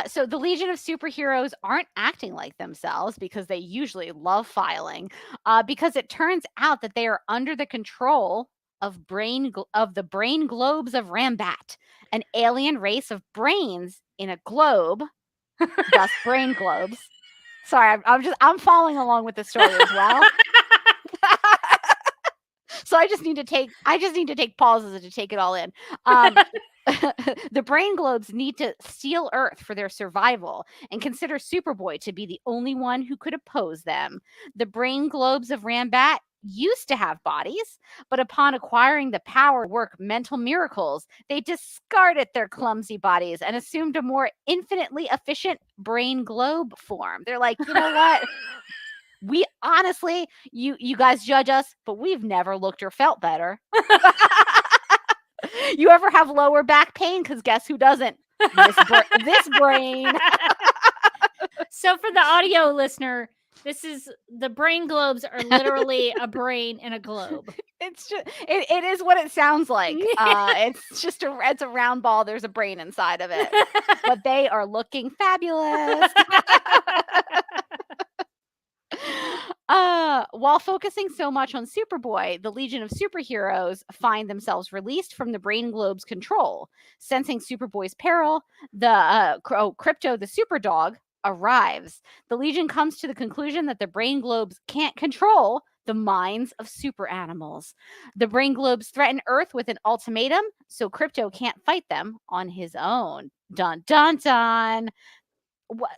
Speaker 2: So the Legion of Superheroes aren't acting like themselves because they usually love filing, because it turns out that they are under the control of the brain globes of Rambat, an alien race of brains in a globe. Thus, brain globes. Sorry, I'm following along with the story as well. So I just need to take pauses to take it all in. The brain globes need to steal Earth for their survival and consider Superboy to be the only one who could oppose them. The brain globes of Rambat used to have bodies, but upon acquiring the power to work mental miracles, they discarded their clumsy bodies and assumed a more infinitely efficient brain globe form. They're like, you know what? We honestly, you guys judge us, but we've never looked or felt better. You ever have lower back pain? Because guess who doesn't? This brain.
Speaker 1: So for the audio listener, this is the brain globes are literally a brain in a globe.
Speaker 2: It's just it is what it sounds like. It's just it's a round ball. There's a brain inside of it, but they are looking fabulous. While focusing so much on Superboy, the Legion of Superheroes find themselves released from the Brain Globe's control. Sensing Superboy's peril, the Krypto, the super dog, arrives. The Legion comes to the conclusion that the Brain Globes can't control the minds of super animals. The Brain Globes threaten Earth with an ultimatum, so Krypto can't fight them on his own. Dun dun dun. What?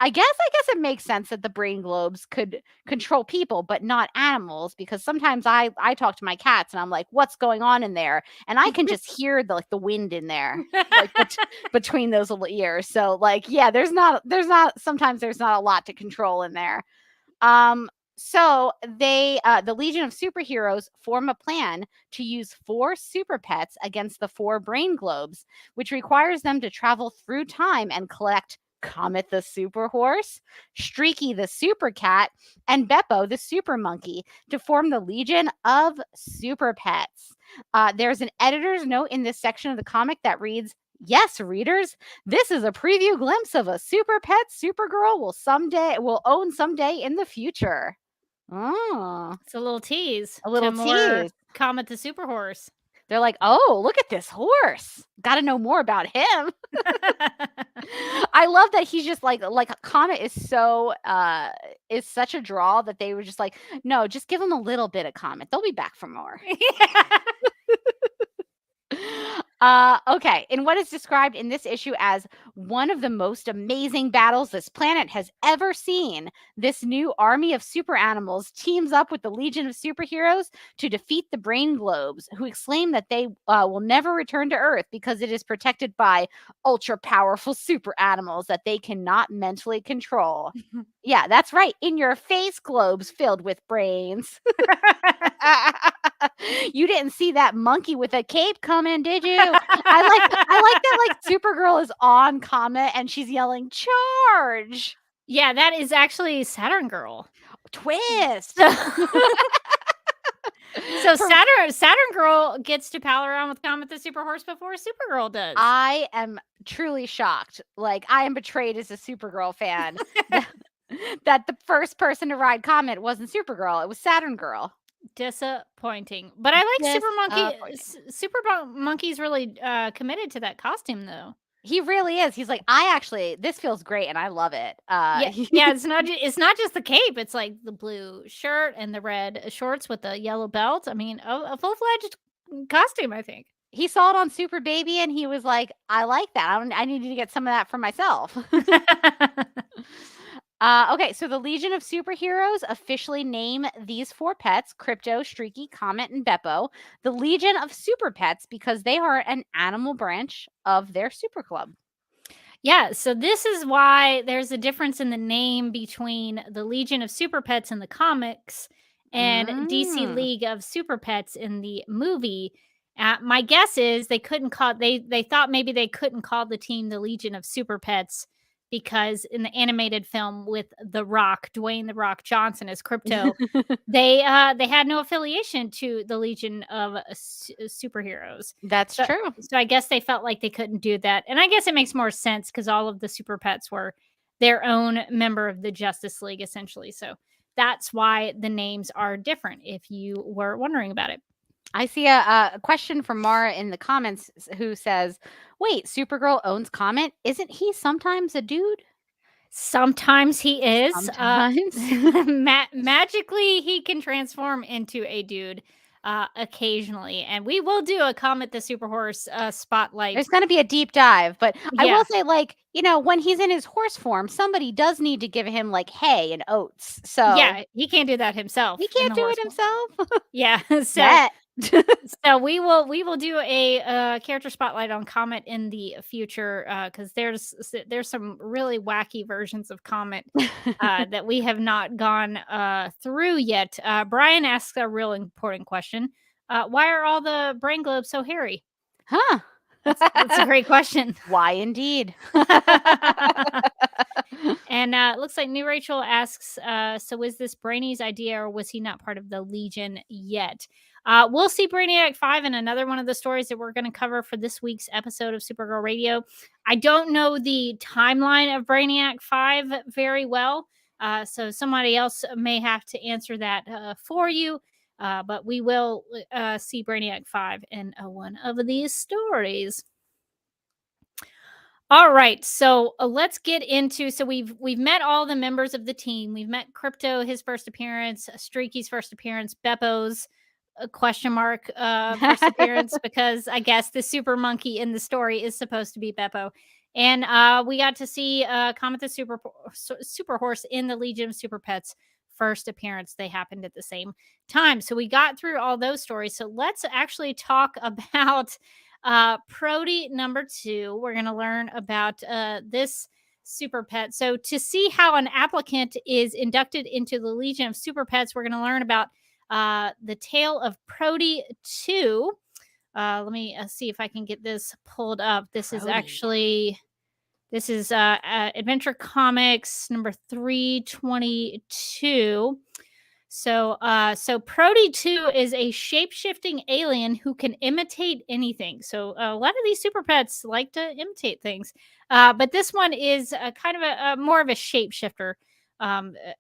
Speaker 2: I guess it makes sense that the Brain Globes could control people, but not animals, because sometimes I talk to my cats and I'm like, what's going on in there? And I can just hear the wind in there, like between those little ears. So like, yeah, sometimes there's not a lot to control in there. So the Legion of Superheroes form a plan to use 4 super pets against the 4 Brain Globes, which requires them to travel through time and collect Comet the super horse, Streaky the super cat, and Beppo the super monkey to form the Legion of Super Pets. There's an editor's note in this section of the comic that reads, "Yes, readers, this is a preview glimpse of a super pet Supergirl will own someday in the future." Oh,
Speaker 1: It's a little tease.
Speaker 2: A little
Speaker 1: to more
Speaker 2: tease.
Speaker 1: Comet the super horse.
Speaker 2: They're like, oh, look at this horse. Got to know more about him. I love that he's just like Comet is such a draw that they were just like, no, just give him a little bit of Comet. They'll be back for more. Okay. In what is described in this issue as one of the most amazing battles this planet has ever seen, this new army of super animals teams up with the Legion of Superheroes to defeat the Brain Globes, who exclaim that they will never return to Earth because it is protected by ultra powerful super animals that they cannot mentally control. Yeah, that's right. In your face, globes filled with brains. You didn't see that monkey with a cape coming, did you? I like that Supergirl is on Comet and she's yelling charge.
Speaker 1: Yeah, that is actually Saturn Girl.
Speaker 2: Twist.
Speaker 1: So Saturn Girl gets to pal around with Comet the Super Horse before Supergirl does.
Speaker 2: I am truly shocked. Like, I am betrayed as a Supergirl fan that the first person to ride Comet wasn't Supergirl. It was Saturn Girl.
Speaker 1: Disappointing. But I like Super Monkey's really committed to that costume, though.
Speaker 2: He really is. He's like, this feels great and I love it.
Speaker 1: Yeah, it's not just the cape. It's like the blue shirt and the red shorts with the yellow belt. I mean, a full-fledged costume, I think.
Speaker 2: He saw it on Super Baby and he was like, I like that. I needed to get some of that for myself. Okay, so the Legion of Superheroes officially name these 4 pets, Krypto, Streaky, Comet, and Beppo, the Legion of Super Pets because they are an animal branch of their super club.
Speaker 1: Yeah, so this is why there's a difference in the name between the Legion of Super Pets in the comics and DC League of Super Pets in the movie. My guess is they thought maybe they couldn't call the team the Legion of Super Pets because in the animated film with The Rock, Dwayne "The Rock" Johnson as Krypto, they had no affiliation to the Legion of Superheroes.
Speaker 2: That's true.
Speaker 1: So I guess they felt like they couldn't do that. And I guess it makes more sense because all of the Super Pets were their own member of the Justice League, essentially. So that's why the names are different, if you were wondering about it.
Speaker 2: I see a question from Mara in the comments who says, wait, Supergirl owns Comet? Isn't he sometimes a dude?
Speaker 1: Sometimes he is.
Speaker 2: Sometimes.
Speaker 1: Magically, he can transform into a dude occasionally. And we will do a Comet the Super Horse spotlight.
Speaker 2: There's going to be a deep dive. But I will say, when he's in his horse form, somebody does need to give him hay and oats. So
Speaker 1: yeah, he can't do that himself.
Speaker 2: He can't do it himself.
Speaker 1: Yeah. So we will do a character spotlight on Comet in the future because there's some really wacky versions of Comet that we have not gone through yet. Brian asks a real important question: why are all the Brain Globes so hairy?
Speaker 2: Huh?
Speaker 1: That's a great question.
Speaker 2: Why indeed?
Speaker 1: And it looks like New Rachel asks, so is this Brainy's idea or was he not part of the Legion yet? We'll see Brainiac 5 in another one of the stories that we're going to cover for this week's episode of Supergirl Radio. I don't know the timeline of Brainiac 5 very well, so somebody else may have to answer that for you. But we will see Brainiac 5 in one of these stories. All right, so let's get into. So we've met all the members of the team. We've met Krypto, his first appearance, Streaky's first appearance, Beppo's question mark first appearance, because I guess the super monkey in the story is supposed to be Beppo. And we got to see Comet the super horse in the Legion of Super Pets first appearance. They happened at the same time. So we got through all those stories. So let's actually talk about Proty number 2. We're going to learn about this super pet. So to see how an applicant is inducted into the Legion of Super Pets, we're going to learn about the tale of Proty 2. Let me see if I can get this pulled up. This is Adventure Comics number 322. So Proty 2 is a shape-shifting alien who can imitate anything. So a lot of these super pets like to imitate things. But this one is kind of a more of a shapeshifter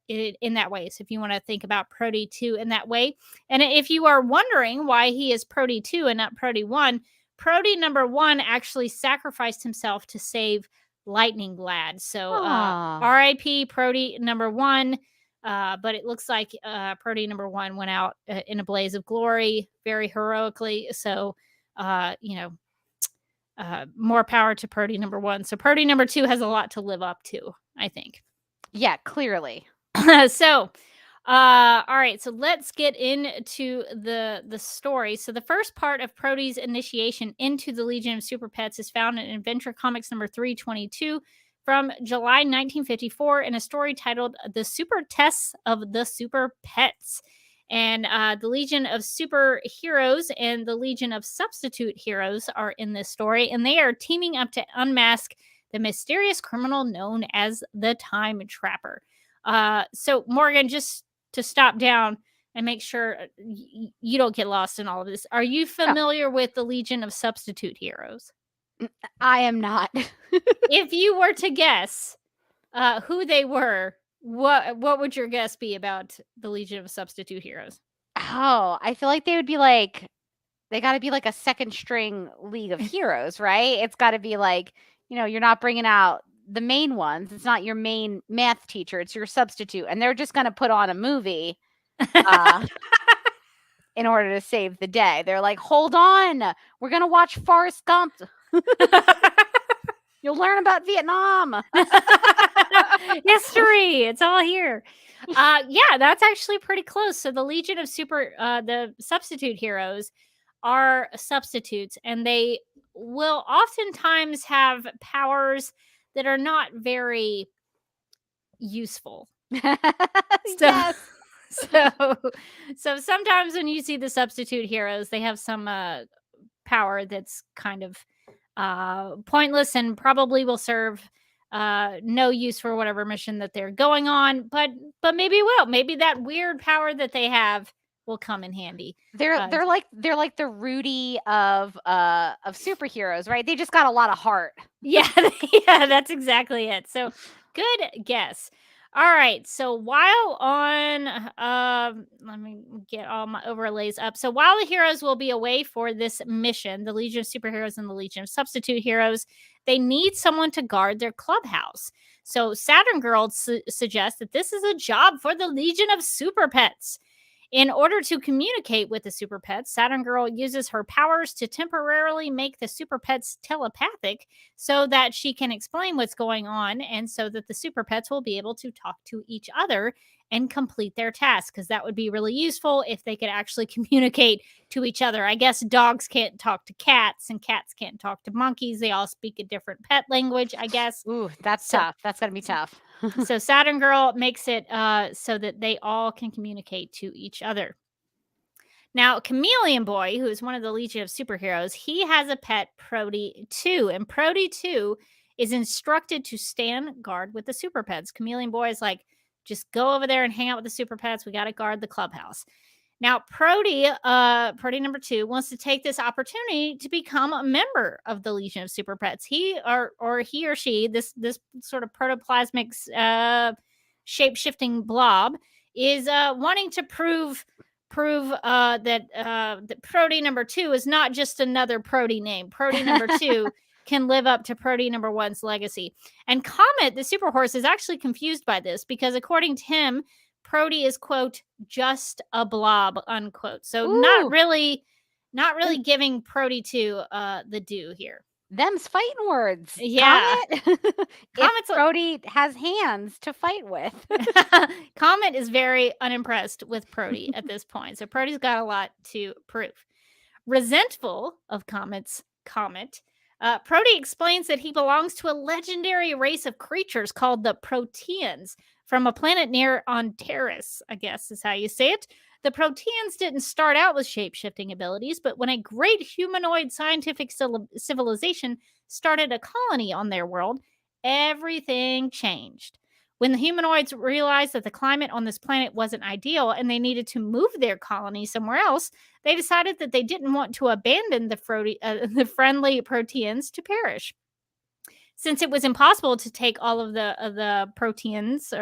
Speaker 1: in that way. So if you want to think about Proty 2 in that way. And if you are wondering why he is Proty 2 and not Proty 1, Proty number 1 actually sacrificed himself to save Lightning Lad. So R.I.P. Proty number 1. But it looks like Proty number 1 went out in a blaze of glory very heroically. So, more power to Proty number 1. So Proty number 2 has a lot to live up to, I think.
Speaker 2: Yeah, clearly.
Speaker 1: So, all right. So let's get into the story. So the first part of Proty's initiation into the Legion of Super Pets is found in Adventure Comics number 322. From July 1954 in a story titled The Super Tests of the Super Pets. And the Legion of Superheroes and the Legion of Substitute Heroes are in this story, and they are teaming up to unmask the mysterious criminal known as the Time Trapper. So, Morgan, just to stop down and make sure you don't get lost in all of this, are you familiar with the Legion of Substitute Heroes?
Speaker 2: I am not.
Speaker 1: If you were to guess who they were, what would your guess be about the Legion of Substitute Heroes?
Speaker 2: Oh, I feel like they would be like, they got to be like a second string League of Heroes, right? It's got to be like, you're not bringing out the main ones. It's not your main math teacher. It's your substitute. And they're just going to put on a movie in order to save the day. They're like, hold on. We're going to watch Forrest Gump. You'll learn about Vietnam.
Speaker 1: History. It's all here. Yeah, that's actually pretty close. So the Legion of the Substitute Heroes are substitutes, and they will oftentimes have powers that are not very useful.
Speaker 2: Yes.
Speaker 1: So sometimes when you see the substitute heroes, they have some power that's kind of pointless and probably will serve no use for whatever mission that they're going on, but maybe will. Maybe that weird power that they have will come in handy.
Speaker 2: They're like the Rudy of superheroes, right? They just got a lot of heart.
Speaker 1: Yeah, that's exactly it. So good guess. All right. So while on, let me get all my overlays up. So while the heroes will be away for this mission, the Legion of Superheroes and the Legion of Substitute Heroes, they need someone to guard their clubhouse. So Saturn Girl suggests that this is a job for the Legion of Super Pets. In order to communicate with the Super Pets, Saturn Girl uses her powers to temporarily make the Super Pets telepathic so that she can explain what's going on and so that the Super Pets will be able to talk to each other and complete their tasks, because that would be really useful if they could actually communicate to each other. I guess dogs can't talk to cats and cats can't talk to monkeys. They all speak a different pet language, I guess.
Speaker 2: Ooh, that's tough. That's going to be tough.
Speaker 1: So Saturn Girl makes it so that they all can communicate to each other. Now, Chameleon Boy, who is one of the Legion of Superheroes, he has a pet, Proty 2. And Proty 2 is instructed to stand guard with the Super Pets. Chameleon Boy is like, just go over there and hang out with the Super Pets. We got to guard the clubhouse. Now, Proty number 2 wants to take this opportunity to become a member of the Legion of Super Pets. He or she, this sort of protoplasmic shape-shifting blob, is wanting to prove that Proty number 2 is not just another Proty name. Proty number 2 can live up to Proty number 1's legacy. And Comet, the super horse, is actually confused by this because according to him, Proty is, quote, just a blob, unquote. So not really giving Proty 2 the due here.
Speaker 2: Them's fighting words.
Speaker 1: Yeah.
Speaker 2: Comet's Proty has hands to fight with.
Speaker 1: Comet is very unimpressed with Proty at this point. So Proty's got a lot to prove. Resentful of Comet's comment, Proty explains that he belongs to a legendary race of creatures called the Proteans from a planet near Ontaris, I guess is how you say it. The Proteans didn't start out with shape-shifting abilities, but when a great humanoid scientific civilization started a colony on their world, everything changed. When the humanoids realized that the climate on this planet wasn't ideal and they needed to move their colony somewhere else, they decided that they didn't want to abandon the friendly Proteans to perish. Since it was impossible to take all of the Proteans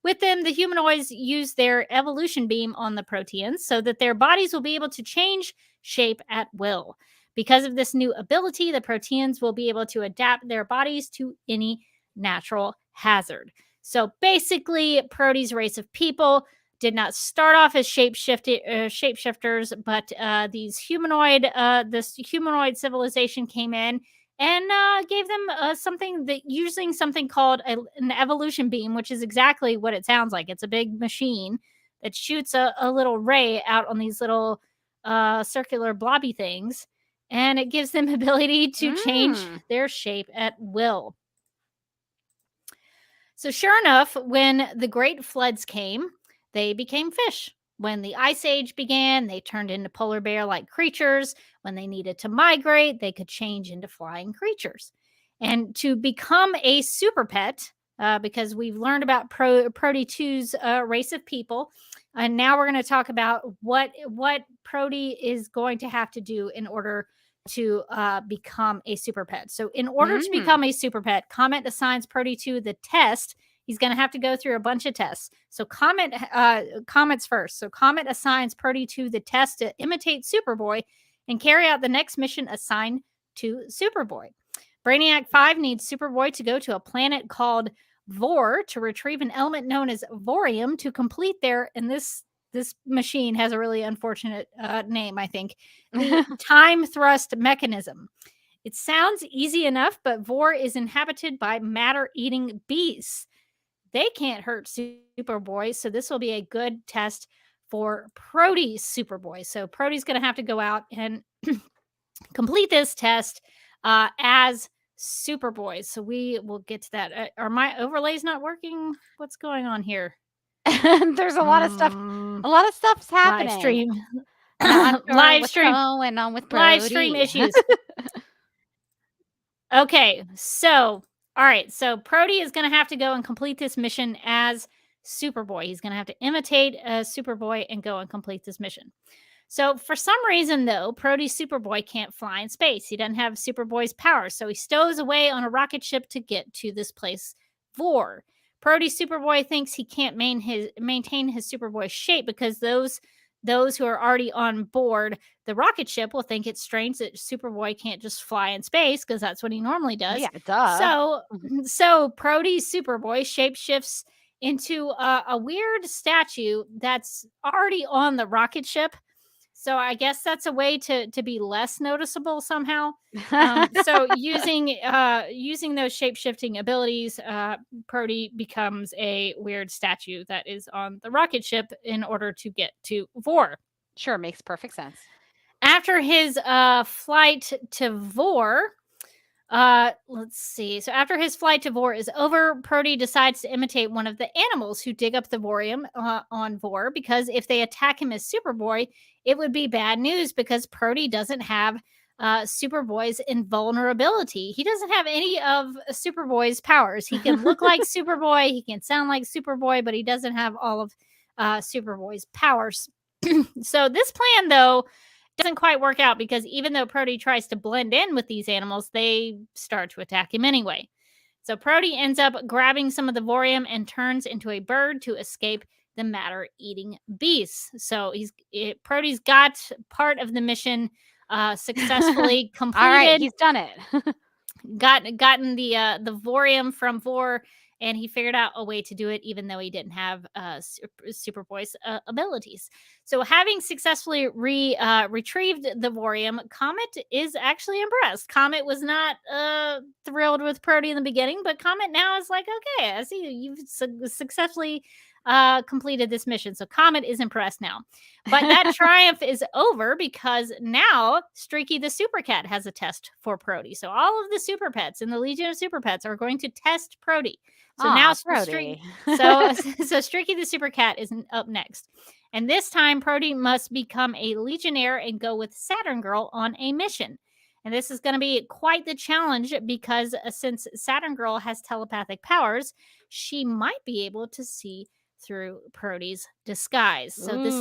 Speaker 1: with them, the humanoids used their evolution beam on the Proteans so that their bodies will be able to change shape at will. Because of this new ability, the Proteans will be able to adapt their bodies to any natural hazard. So basically, Proty's race of people did not start off as shapeshifters, but this humanoid civilization came in and gave them using something called an evolution beam, which is exactly what it sounds like. It's a big machine that shoots a little ray out on these little circular blobby things, and it gives them ability to change their shape at will. So sure enough, when the great floods came, they became fish. When the Ice Age began, they turned into polar bear-like creatures. When they needed to migrate, they could change into flying creatures. And to become a super pet, because we've learned about Proty 2's race of people, and now we're going to talk about what Proty is going to have to do in order to become a super pet. So in order to become a super pet, Comet assigns Proty 2 the test. He's going to have to go through a bunch of tests. So Comet's first. So Comet assigns Proty 2 the test to imitate Superboy and carry out the next mission assigned to Superboy. Brainiac 5 needs Superboy to go to a planet called Vor to retrieve an element known as Vorium to complete and this machine has a really unfortunate name, I think, the time thrust mechanism. It sounds easy enough, but Vor is inhabited by matter-eating beasts. They can't hurt Superboy, so this will be a good test for Proty Superboy. So Proty's going to have to go out and complete this test as Superboy. So we will get to that. Are my overlays not working? What's going on here?
Speaker 2: There's a lot of stuff. A lot of stuff's happening.
Speaker 1: Live stream.
Speaker 2: Live stream. Going on with Proty.
Speaker 1: Live stream issues. Okay, so all right, so Proty is going to have to go and complete this mission as Superboy. He's going to have to imitate Superboy and go and complete this mission. So for some reason, though, Proty Superboy can't fly in space. He doesn't have Superboy's power, so he stows away on a rocket ship to get to this place, Vor. Proty Superboy thinks he can't maintain his Superboy shape because those who are already on board the rocket ship will think it's strange that Superboy can't just fly in space because that's what he normally does.
Speaker 2: Yeah, duh.
Speaker 1: So Proty Superboy shapeshifts into a weird statue that's already on the rocket ship. So I guess that's a way to be less noticeable somehow. So using those shape-shifting abilities, Proty becomes a weird statue that is on the rocket ship in order to get to Vor.
Speaker 2: Sure, makes perfect sense.
Speaker 1: After his flight to Vor, let's see. So after his flight to Vor is over, Proty decides to imitate one of the animals who dig up the Vorium on Vor, because if they attack him as Superboy, it would be bad news because Proty doesn't have Superboy's invulnerability. He doesn't have any of Superboy's powers. He can look like Superboy, he can sound like Superboy, but he doesn't have all of Superboy's powers. So this plan, though, doesn't quite work out because even though Proty tries to blend in with these animals, they start to attack him anyway. So Proty ends up grabbing some of the Vorium and turns into a bird to escape the matter-eating beasts. So Proty's got part of the mission successfully completed.
Speaker 2: All right, he's done it.
Speaker 1: gotten the Vorium from Vor, and he figured out a way to do it even though he didn't have Superboy's abilities. So having successfully retrieved the Vorium, Comet is actually impressed. Comet was not thrilled with Proty in the beginning, but Comet now is like, okay, I see you've successfully completed this mission. So Comet is impressed now. But that triumph is over because now Streaky the Super Cat has a test for Proty. So all of the Super Pets in the Legion of Super Pets are going to test Proty. So now
Speaker 2: Proty.
Speaker 1: So Streaky the Super Cat is up next. And this time Proty must become a Legionnaire and go with Saturn Girl on a mission. And this is going to be quite the challenge because since Saturn Girl has telepathic powers, she might be able to see through Proty's disguise. So this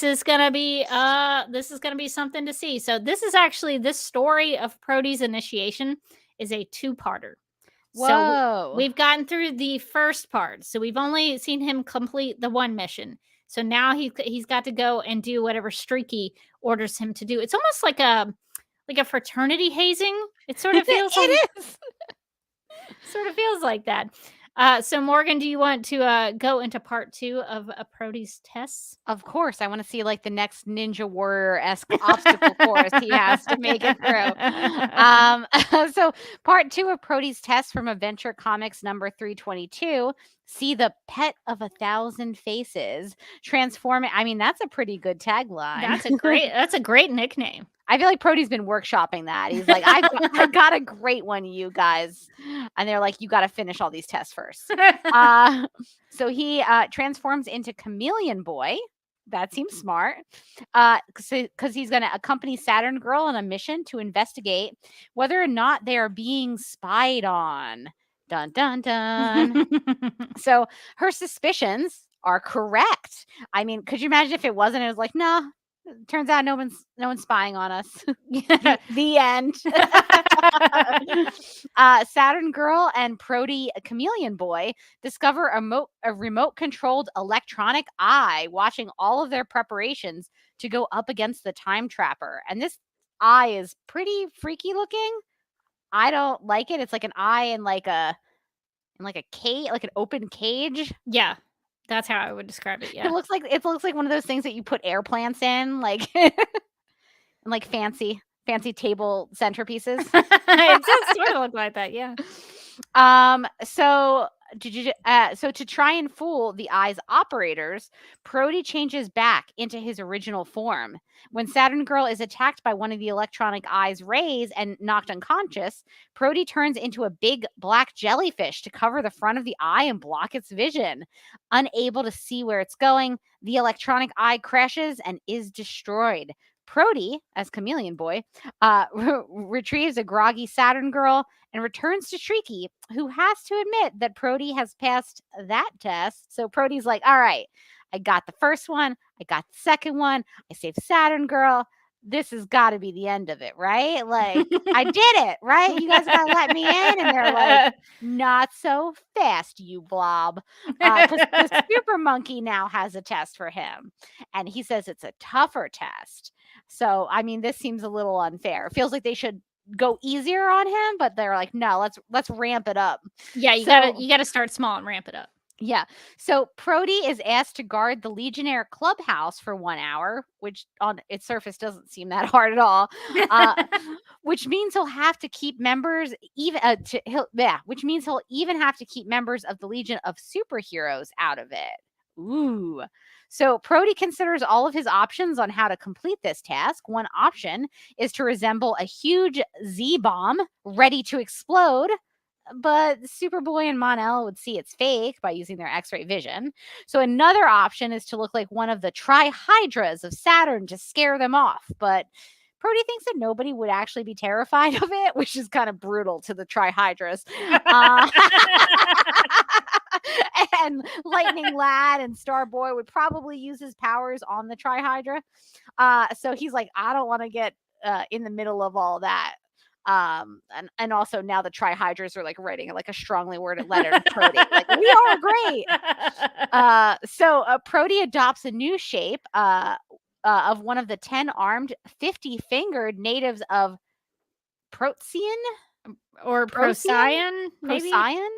Speaker 1: is gonna be something to see. So this story of Proty's initiation is a 2-parter.
Speaker 2: Whoa.
Speaker 1: So we've gotten through the first part. So we've only seen him complete the 1 mission. So now he's got to go and do whatever Streaky orders him to do. It's almost like a fraternity hazing. It sort of feels like
Speaker 2: it is.
Speaker 1: Sort of feels like that. So Morgan, do you want to go into part 2 of Proty's tests?
Speaker 2: Of course. I want to see like the next Ninja Warrior-esque obstacle course he has to make it through. So part 2 of Proty's tests from Adventure Comics number 322. See the pet of 1,000 faces. Transform it. I mean, that's a pretty good tagline.
Speaker 1: That's a great nickname.
Speaker 2: I feel like Proty's been workshopping that. He's like, I got a great one, you guys. And they're like, you got to finish all these tests first. So he transforms into Chameleon Boy. That seems smart. Because he's going to accompany Saturn Girl on a mission to investigate whether or not they are being spied on. Dun, dun, dun. So her suspicions are correct. I mean, could you imagine if it wasn't? It was like, no. Turns out no one's spying on us. The end. Saturn Girl and Proty Chameleon Boy discover a remote-controlled electronic eye watching all of their preparations to go up against the Time Trapper. And this eye is pretty freaky looking. I don't like it. It's like an eye in like a cage, like an open cage.
Speaker 1: Yeah. That's how I would describe it. Yeah.
Speaker 2: It looks like one of those things that you put air plants in, like and like fancy table centerpieces.
Speaker 1: It does sort of look like that, yeah.
Speaker 2: So to try and fool the eye's operators, Proty changes back into his original form. When Saturn Girl is attacked by one of the electronic eye's rays and knocked unconscious, Proty turns into a big black jellyfish to cover the front of the eye and block its vision. Unable to see where it's going, the electronic eye crashes and is destroyed. Proty, as Chameleon Boy, retrieves a groggy Saturn Girl and returns to Streaky, who has to admit that Proty has passed that test. So Proty's like, all right, I got the first one. I got the second one. I saved Saturn Girl. This has got to be the end of it, right? Like, I did it, right? You guys got to let me in. And they're like, not so fast, you blob. Because the Super Monkey now has a test for him. And he says it's a tougher test. So, I mean, this seems a little unfair. It feels like they should go easier on him, but they're like, no, let's ramp it up.
Speaker 1: Yeah, you gotta start small and ramp it up.
Speaker 2: Yeah. So Proty is asked to guard the Legionnaire clubhouse for 1 hour, which on its surface doesn't seem that hard at all. Which means he'll have to keep members which means he'll even have to keep members of the Legion of Superheroes out of it. Ooh. So Proty considers all of his options on how to complete this task. One option is to resemble a huge Z-bomb ready to explode, but Superboy and Mon-El would see it's fake by using their X-ray vision. So another option is to look like one of the Tri-Hydras of Saturn to scare them off, but Proty thinks that nobody would actually be terrified of it, which is kind of brutal to the Tri-Hydras. and Lightning Lad and Starboy would probably use his powers on the Trihydra. So he's like, I don't want to get in the middle of all that. And also now the Trihydras are like writing like a strongly worded letter to Proty. Like, we are great. So Proty adopts a new shape of one of the 10 armed, 50-fingered natives of Procyon
Speaker 1: or Procyon, maybe?
Speaker 2: Procyon?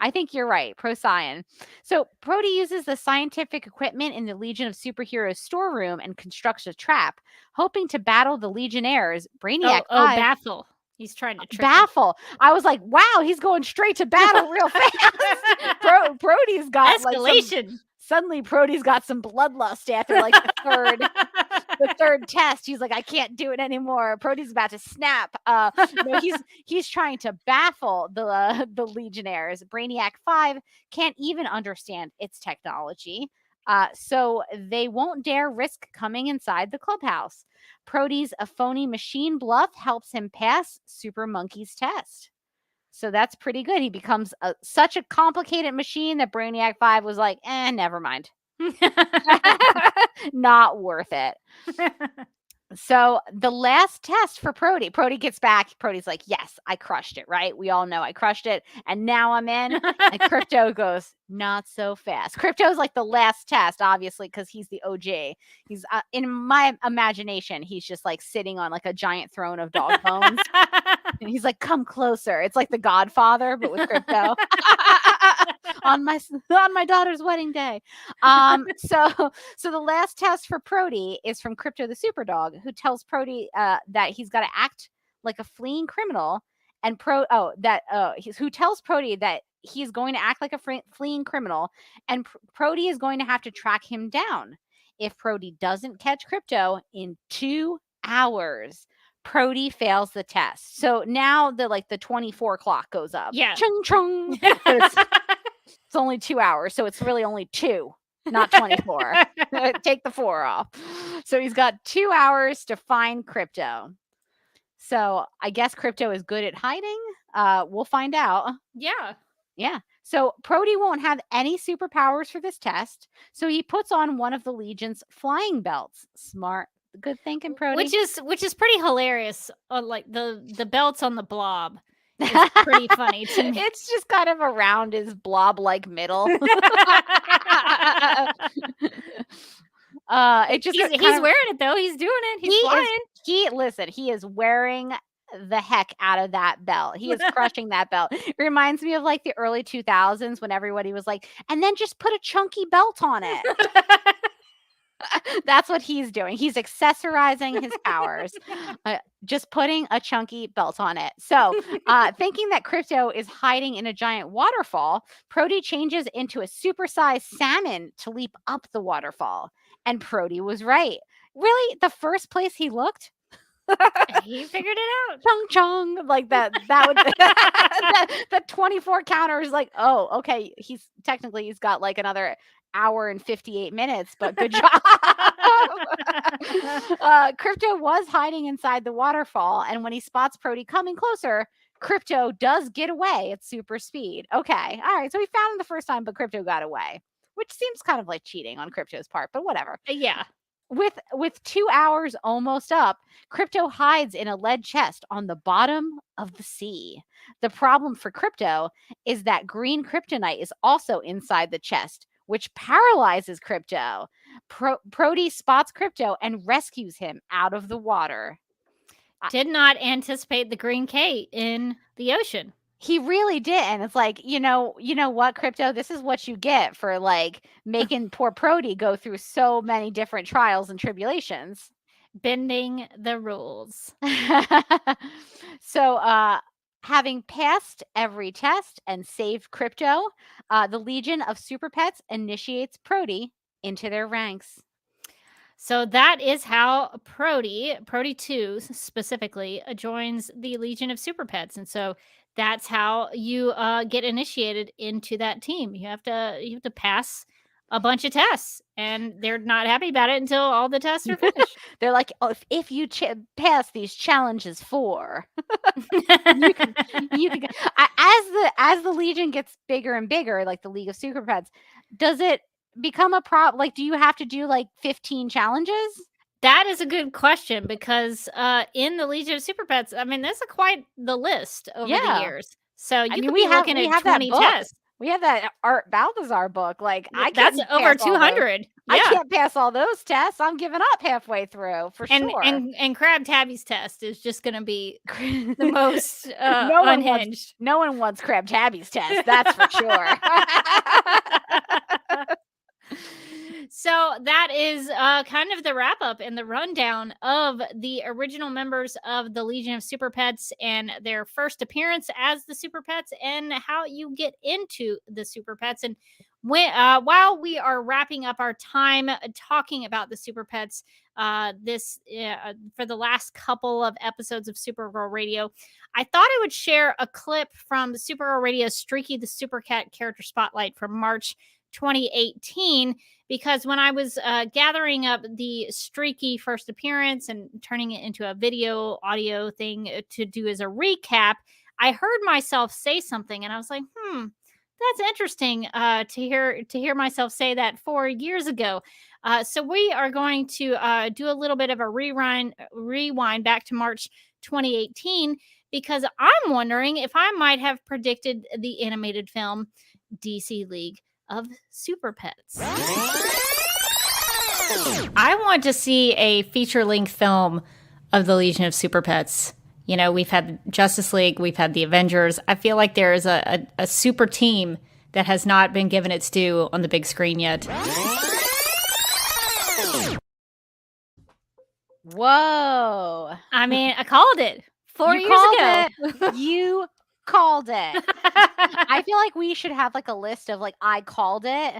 Speaker 2: I think you're right. Procyon. So Proty uses the scientific equipment in the Legion of Superheroes storeroom and constructs a trap, hoping to battle the Legionnaires. Brainiac 5.
Speaker 1: Baffle. He's trying to trick
Speaker 2: Baffle. I was like, wow, he's going straight to battle real fast. Proty's got
Speaker 1: escalation.
Speaker 2: Suddenly Proty's got some bloodlust after like the third test. He's like, I can't do it anymore. Proty's about to snap. No, he's trying to baffle the Legionnaires. Brainiac 5 can't even understand its technology. So they won't dare risk coming inside the clubhouse. Proty's a phony machine bluff helps him pass Super Monkey's test. So that's pretty good. He becomes such a complicated machine that Brainiac 5 was like, never mind. Not worth it. So the last test for Proty gets back. Proty's like, yes, I crushed it, right? We all know I crushed it. And now I'm in. And Krypto goes, not so fast. Krypto's like the last test, obviously, because he's the OG. He's in my imagination, he's just like sitting on like a giant throne of dog bones. And he's like, come closer. It's like the Godfather, but with Krypto. on my daughter's wedding day. So the last test for Proty is from Krypto the Superdog, who tells Proty that he's got to act like a fleeing criminal, and who tells Proty that he's going to act like a fleeing criminal, and Proty is going to have to track him down. If Proty doesn't catch Krypto in 2 hours, Proty fails the test. So now the 24 clock goes up.
Speaker 1: Yeah.
Speaker 2: Chung chung. It's only 2 hours, so it's really only 2, not 24. Take the 4 off. So he's got 2 hours to find Krypto. So I guess Krypto is good at hiding. We'll find out. Yeah. So Proty won't have any superpowers for this test. So he puts on one of the Legion's flying belts. Smart. Good thinking, Proty.
Speaker 1: Which is pretty hilarious. Like the belts on the blob. It's pretty funny to me.
Speaker 2: It's just kind of around his blob-like middle. He's
Speaker 1: wearing it though. He's doing it. He's flying.
Speaker 2: He is wearing the heck out of that belt. He is crushing that belt. It reminds me of like the early 2000s when everybody was like, and then just put a chunky belt on it. That's what he's doing. He's accessorizing his powers, just putting a chunky belt on it. So, thinking that Krypto is hiding in a giant waterfall, Proty changes into a supersized salmon to leap up the waterfall. And Proty was right. Really, the first place he looked,
Speaker 1: he figured it out.
Speaker 2: Chung chung, like that would the 24 counter is like, oh, okay. He's got like another hour and 58 minutes, but good job. Krypto was hiding inside the waterfall, and when he spots Proty coming closer, Krypto does get away at super speed. Okay, all right. So he found him the first time, but Krypto got away, which seems kind of like cheating on Krypto's part, but whatever.
Speaker 1: Yeah.
Speaker 2: With 2 hours almost up, Krypto hides in a lead chest on the bottom of the sea. The problem for Krypto is that green kryptonite is also inside the chest, which paralyzes Krypto. Proty spots Krypto and rescues him out of the water.
Speaker 1: Did not anticipate the green K in the ocean.
Speaker 2: He really did. And it's like, you know what, Krypto, this is what you get for like making poor Proty go through so many different trials and tribulations.
Speaker 1: Bending the rules.
Speaker 2: So, having passed every test and saved Krypto, the Legion of Super Pets initiates Proty into their ranks.
Speaker 1: So that is how Proty 2 specifically, joins the Legion of Super Pets. And so that's how you get initiated into that team. You have to pass a bunch of tests, and they're not happy about it until all the tests are finished.
Speaker 2: They're like, oh, if you pass these challenges 4, you can as the Legion gets bigger and bigger, like the League of Super Pets, does it become a problem? Like, do you have to do like 15 challenges?
Speaker 1: That is a good question, because in the Legion of Super Pets, I mean, there's quite the list over the years. So you could be looking at 20 tests.
Speaker 2: We have that Art Balthazar book. Like,
Speaker 1: that's over 200. Yeah.
Speaker 2: I can't pass all those tests. I'm giving up halfway through for sure.
Speaker 1: And Crab Tabby's test is just going to be the most unhinged.
Speaker 2: No one wants Crab Tabby's test. That's for sure.
Speaker 1: So that is kind of the wrap up and the rundown of the original members of the Legion of Super Pets and their first appearance as the Super Pets and how you get into the Super Pets. And when, while we are wrapping up our time talking about the Super Pets, for the last couple of episodes of Supergirl Radio, I thought I would share a clip from Supergirl Radio's Streaky the Super Cat character spotlight from March 2018, because when I was gathering up the Streaky first appearance and turning it into a video audio thing to do as a recap, I heard myself say something and I was like, that's interesting to hear myself say that 4 years ago. So we are going to do a little bit of a rewind back to March 2018, because I'm wondering if I might have predicted the animated film DC League of Super Pets. I want to see a feature-length film of the Legion of Super Pets. You know, we've had Justice League, we've had the Avengers. I feel like there is a super team that has not been given its due on the big screen yet.
Speaker 2: Whoa.
Speaker 1: I mean, I called it 4 years ago.
Speaker 2: You called it. I feel like we should have like a list of like, I called it,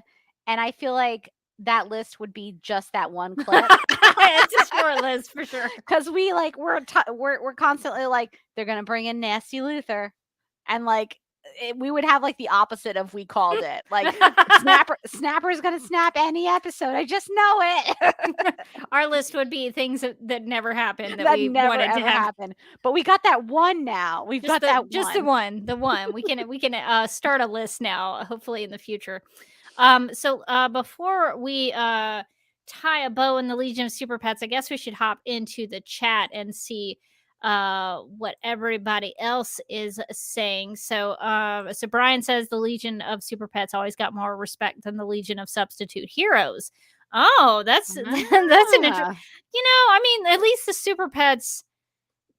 Speaker 2: and I feel like that list would be just that one clip.
Speaker 1: It's a short list for sure,
Speaker 2: because we're constantly like, they're gonna bring in Nasty Luther, and like we would have like the opposite of we called it. Like Snapper's gonna snap any episode. I just know it.
Speaker 1: Our list would be things that never happened that we
Speaker 2: never
Speaker 1: wanted to
Speaker 2: happen. But we got that one now. We've got that
Speaker 1: just
Speaker 2: one.
Speaker 1: the one. We can start a list now, hopefully in the future. So before we tie a bow in the Legion of Super Pets, I guess we should hop into the chat and see what everybody else is saying. So Brian says the Legion of Super Pets always got more respect than the Legion of Substitute Heroes. Oh, that's an interesting. You know, I mean, at least the Super Pets,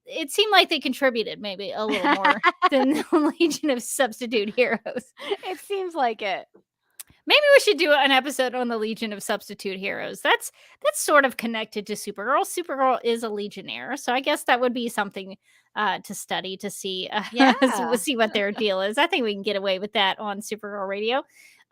Speaker 1: it seemed like they contributed maybe a little more than the Legion of Substitute Heroes.
Speaker 2: It seems like it.
Speaker 1: Maybe we should do an episode on the Legion of Substitute Heroes. That's sort of connected to Supergirl. Supergirl is a Legionnaire, so I guess that would be something to study, to see see what their deal is. I think we can get away with that on Supergirl Radio.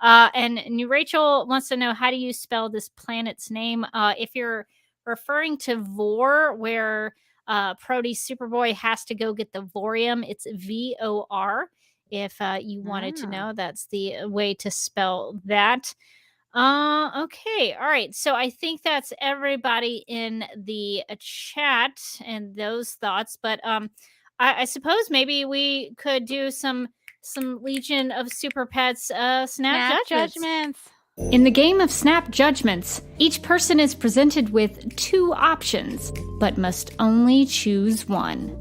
Speaker 1: And New Rachel wants to know, how do you spell this planet's name? If you're referring to Vor, where Proty Superboy has to go get the Vorium, it's VOR. If you wanted to know, that's the way to spell that. Okay. All right. So I think that's everybody in the chat and those thoughts. But I suppose maybe we could do some Legion of Super Pets snap judgments. In the game of Snap Judgments, each person is presented with 2 options, but must only choose one.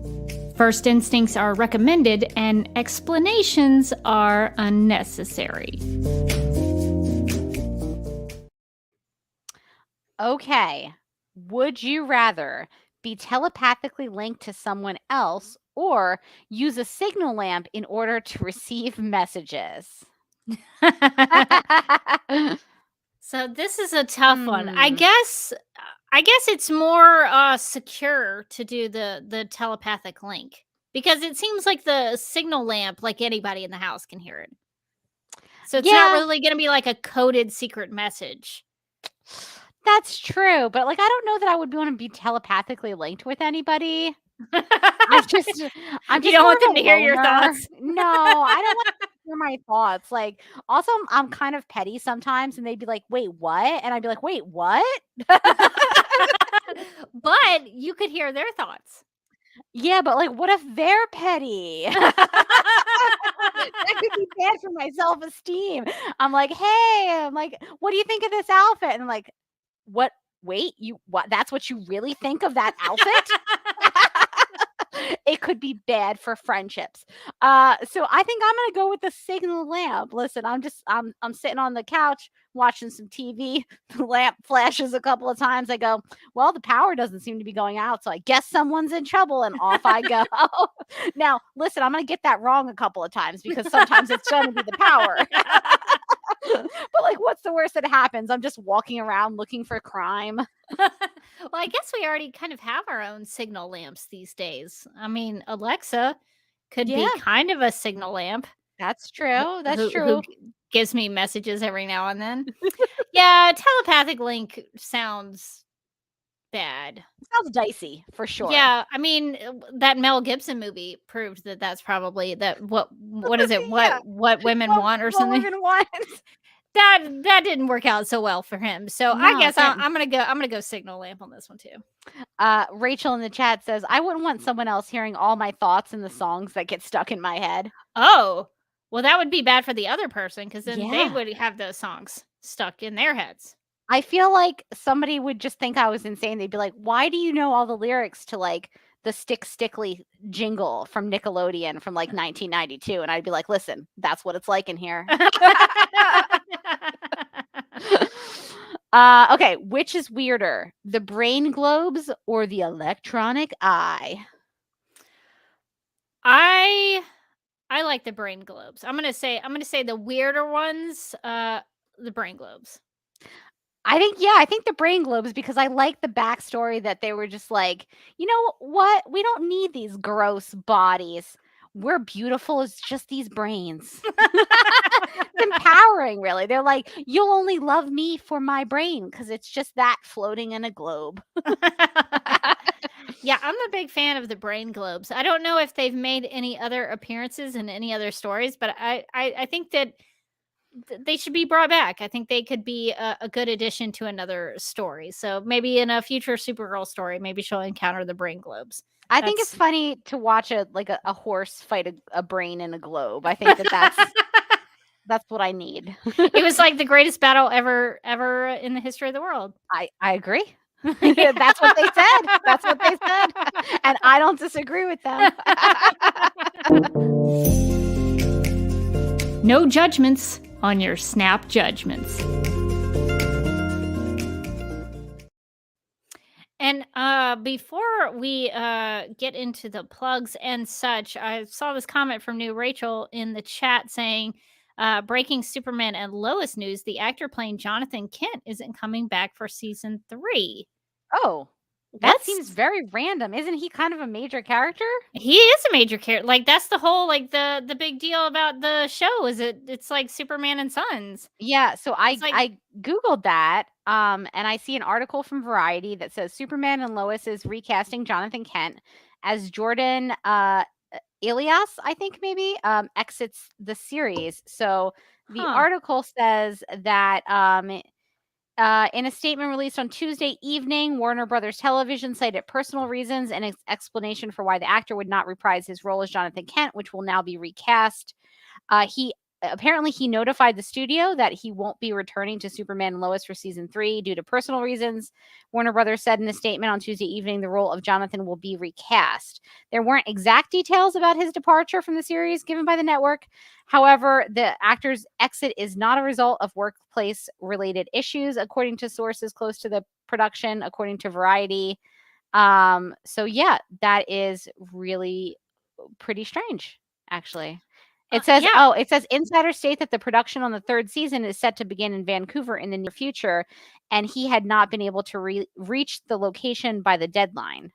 Speaker 1: First instincts are recommended and explanations are unnecessary.
Speaker 2: Okay. Would you rather be telepathically linked to someone else or use a signal lamp in order to receive messages?
Speaker 1: So this is a tough one. I guess it's more secure to do the telepathic link, because it seems like the signal lamp, like anybody in the house can hear it. So it's not really going to be like a coded secret message.
Speaker 2: That's true, but like I don't know that I would want to be telepathically linked with anybody. I'm just
Speaker 1: you don't want them to hear your thoughts.
Speaker 2: No, I don't want. hear my thoughts. Like, also, I'm kind of petty sometimes, and they'd be like, "Wait, what?" And I'd be like, "Wait, what?"
Speaker 1: But you could hear their thoughts.
Speaker 2: Yeah, but like, what if they're petty? That could be bad for my self-esteem. I'm like, "Hey," I'm like, "What do you think of this outfit?" And I'm like, "What? Wait, what? That's what you really think of that outfit?" It could be bad for friendships. So I think I'm gonna go with the signal lamp. Listen, I'm sitting on the couch watching some TV. The lamp flashes a couple of times. I go, well, the power doesn't seem to be going out, so I guess someone's in trouble, and off I go. Now, listen, I'm gonna get that wrong a couple of times because sometimes it's gonna be the power. But like, what's the worst that happens? I'm just walking around looking for crime.
Speaker 1: Well, I guess we already kind of have our own signal lamps these days. I mean, Alexa could be
Speaker 2: Yeah.
Speaker 1: kind of a signal lamp.
Speaker 2: That's true. That's
Speaker 1: who
Speaker 2: true.
Speaker 1: gives me messages every now and then. Yeah, telepathic link sounds bad.
Speaker 2: Sounds dicey for sure.
Speaker 1: Yeah, I mean, that Mel Gibson movie proved that that's probably what is it?
Speaker 2: Yeah.
Speaker 1: What women want or
Speaker 2: What
Speaker 1: something?
Speaker 2: women want.
Speaker 1: That didn't work out so well for him. So I
Speaker 2: No,
Speaker 1: guess
Speaker 2: it didn't.
Speaker 1: I'm gonna go signal lamp on this one too.
Speaker 2: Rachel in the chat says, I wouldn't want someone else hearing all my thoughts in the songs that get stuck in my head.
Speaker 1: Oh, well, that would be bad for the other person because then they
Speaker 2: Yeah.
Speaker 1: would have those songs stuck in their heads.
Speaker 2: I feel like somebody would just think I was insane. They'd be like, why do you know all the lyrics to like the Stickly jingle from Nickelodeon from like 1992? And I'd be like, listen, that's what it's like in here. Okay, which is weirder, the brain globes or the electronic eye?
Speaker 1: I like the brain globes. I'm gonna say the weirder ones, the brain globes.
Speaker 2: I think the brain globes, because I like the backstory that they were just like, you know what? We don't need these gross bodies. We're beautiful as just these brains. It's empowering, really. They're like, you'll only love me for my brain because it's just that floating in a globe.
Speaker 1: Yeah, I'm a big fan of the brain globes. I don't know if they've made any other appearances in any other stories, but I think that they should be brought back. I think they could be a good addition to another story. So maybe in a future Supergirl story, maybe she'll encounter the brain globes.
Speaker 2: I think it's funny to watch a horse fight a brain in a globe. I think that's what I need.
Speaker 1: It was like the greatest battle ever in the history of the world.
Speaker 2: I agree. That's what they said. That's what they said. And I don't disagree with them.
Speaker 1: No judgments on your snap judgments. And before we get into the plugs and such, I saw this comment from New Rachel in the chat saying, breaking Superman and Lois news, the actor playing Jonathan Kent isn't coming back for season 3.
Speaker 2: Oh, that seems very random. Isn't he kind of a major character?
Speaker 1: He is a major character. Like, that's the whole, like, the big deal about the show is it's like Superman and Sons.
Speaker 2: Yeah, so I Googled that, and I see an article from Variety that says Superman and Lois is recasting Jonathan Kent as Jordan Elias, I think maybe, exits the series. So the article says that in a statement released on Tuesday evening, Warner Brothers Television cited personal reasons and explanation for why the actor would not reprise his role as Jonathan Kent, which will now be recast. He notified the studio that he won't be returning to Superman and Lois for season 3 due to personal reasons. Warner Brothers said in a statement on Tuesday evening, the role of Jonathan will be recast. There weren't exact details about his departure from the series given by the network. However, the actor's exit is not a result of workplace-related issues, according to sources close to the production, according to Variety. So yeah, that is really pretty strange, actually. It says, it says insiders state that the production on the 3rd season is set to begin in Vancouver in the near future, and he had not been able to reach the location by the deadline.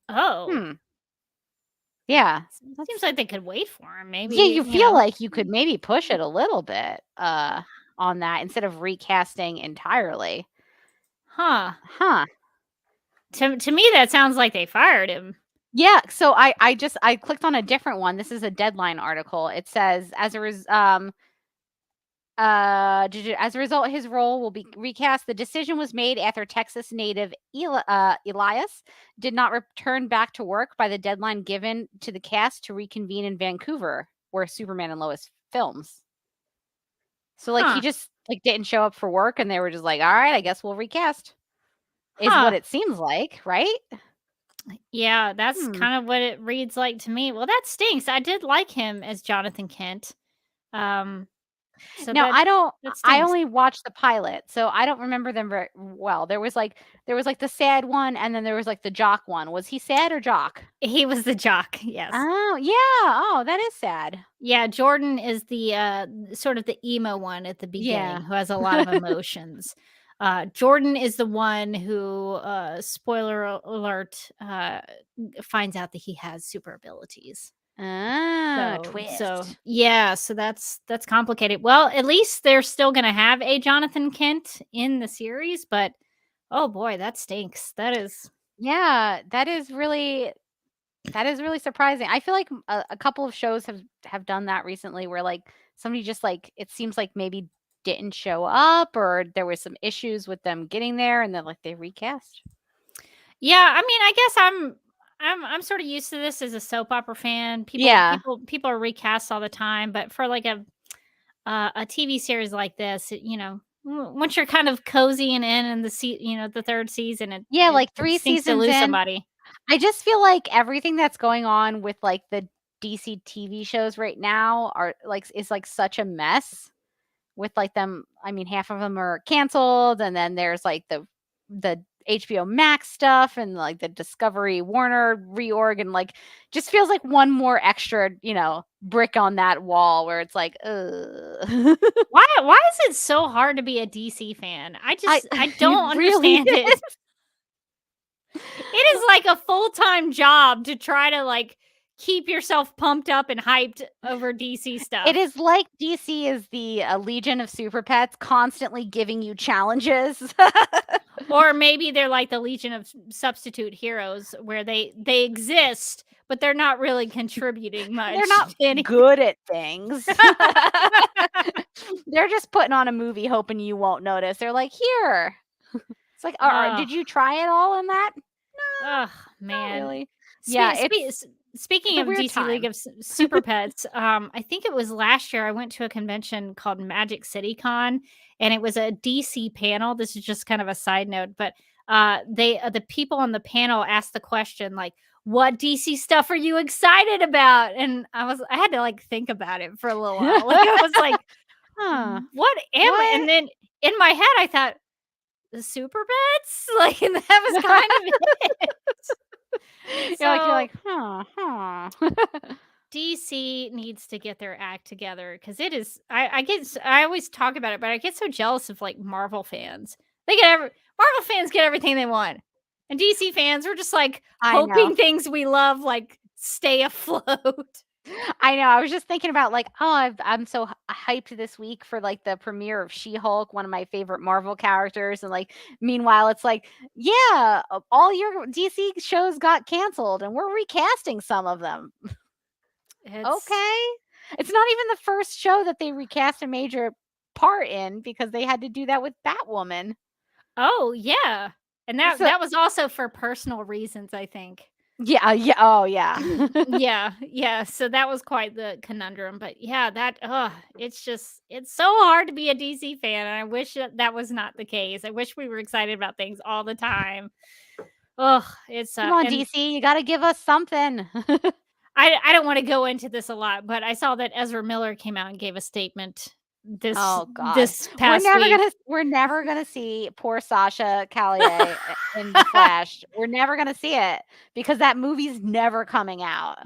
Speaker 1: Oh.
Speaker 2: Yeah.
Speaker 1: Seems like they could wait for him, maybe.
Speaker 2: Yeah, you feel like you could maybe push it a little bit on that instead of recasting entirely.
Speaker 1: Huh.
Speaker 2: Huh.
Speaker 1: To me, that sounds like they fired him.
Speaker 2: Yeah, so I clicked on a different one. This is a Deadline article. It says as a result, his role will be recast. The decision was made after Texas native Elias did not return back to work by the deadline given to the cast to reconvene in Vancouver, where Superman and Lois films. So like he just like didn't show up for work, and they were just like, "All right, I guess we'll recast." Is what it seems like, right?
Speaker 1: Yeah, that's kind of what it reads like to me. Well, that stinks. I did like him as Jonathan Kent. So
Speaker 2: No, I don't.
Speaker 1: that
Speaker 2: I
Speaker 1: stinks.
Speaker 2: only watched the pilot, so I don't remember them very well. There was like the sad one, and then there was like the jock one. Was he sad or jock?
Speaker 1: He was the jock. Yes.
Speaker 2: Oh yeah. Oh, that is sad.
Speaker 1: Yeah, Jordan is the sort of the emo one at the beginning who has a lot of emotions. Jordan is the one who, spoiler alert, finds out that he has super abilities.
Speaker 2: Twist.
Speaker 1: So yeah, so that's complicated. Well, at least they're still gonna have a Jonathan Kent in the series, but oh boy, that stinks. That is
Speaker 2: that is really surprising. I feel like a couple of shows have done that recently, where like somebody just like it seems like maybe didn't show up, or there was some issues with them getting there, and then like they recast.
Speaker 1: Yeah, I mean, I guess I'm sort of used to this as a soap opera fan. People are recast all the time, but for like a TV series like this, once you're kind of cozy and in the third season,
Speaker 2: like
Speaker 1: it
Speaker 2: 3
Speaker 1: stinks to
Speaker 2: seasons
Speaker 1: lose
Speaker 2: in.
Speaker 1: somebody.
Speaker 2: I just feel like everything that's going on with like the DC TV shows right now is like such a mess with like them. I mean, half of them are canceled, and then there's like the HBO Max stuff and like the Discovery Warner reorg, and like just feels like one more extra, brick on that wall where it's like,
Speaker 1: Why is it so hard to be a DC fan? I don't understand it. It is like a full-time job to try to like keep yourself pumped up and hyped over DC stuff.
Speaker 2: It is like DC is the Legion of Super Pets, constantly giving you challenges.
Speaker 1: Or maybe they're like the Legion of Substitute Heroes, where they exist, but they're not really contributing much.
Speaker 2: They're not good at things. They're just putting on a movie hoping you won't notice. They're like, here. It's like, did you try it all in that? No.
Speaker 1: Oh, man.
Speaker 2: Not really.
Speaker 1: Speaking of DC League of Super Pets, I think it was last year I went to a convention called Magic City Con, and it was a DC panel. This is just kind of a side note, but the people on the panel asked the question like, "What DC stuff are you excited about?" And I had to like think about it for a little while. Like, I was like, what am I? And then in my head I thought, the Super Pets? Like, and that was kind of it.
Speaker 2: You're like,
Speaker 1: DC needs to get their act together, because it is. I always talk about it, but I get so jealous of like Marvel fans. Marvel fans get everything they want, and DC fans we're just like hoping things we love like stay afloat.
Speaker 2: I know. I was just thinking about like, I'm so hyped this week for like the premiere of She-Hulk, one of my favorite Marvel characters, and like meanwhile it's like, yeah, all your DC shows got canceled and we're recasting some of them. Okay. It's not even the first show that they recast a major part in, because they had to do that with Batwoman.
Speaker 1: Oh, yeah. And that was also for personal reasons, I think.
Speaker 2: Yeah. Oh, yeah.
Speaker 1: Yeah. So that was quite the conundrum. But yeah, it's so hard to be a DC fan. And I wish that was not the case. I wish we were excited about things all the time. Oh,
Speaker 2: come on, DC, you got to give us something.
Speaker 1: I don't want to go into this a lot, but I saw that Ezra Miller came out and gave a statement this past week.
Speaker 2: We're never gonna see poor Sasha Callier in the Flash. We're never gonna see it because that movie's never coming out.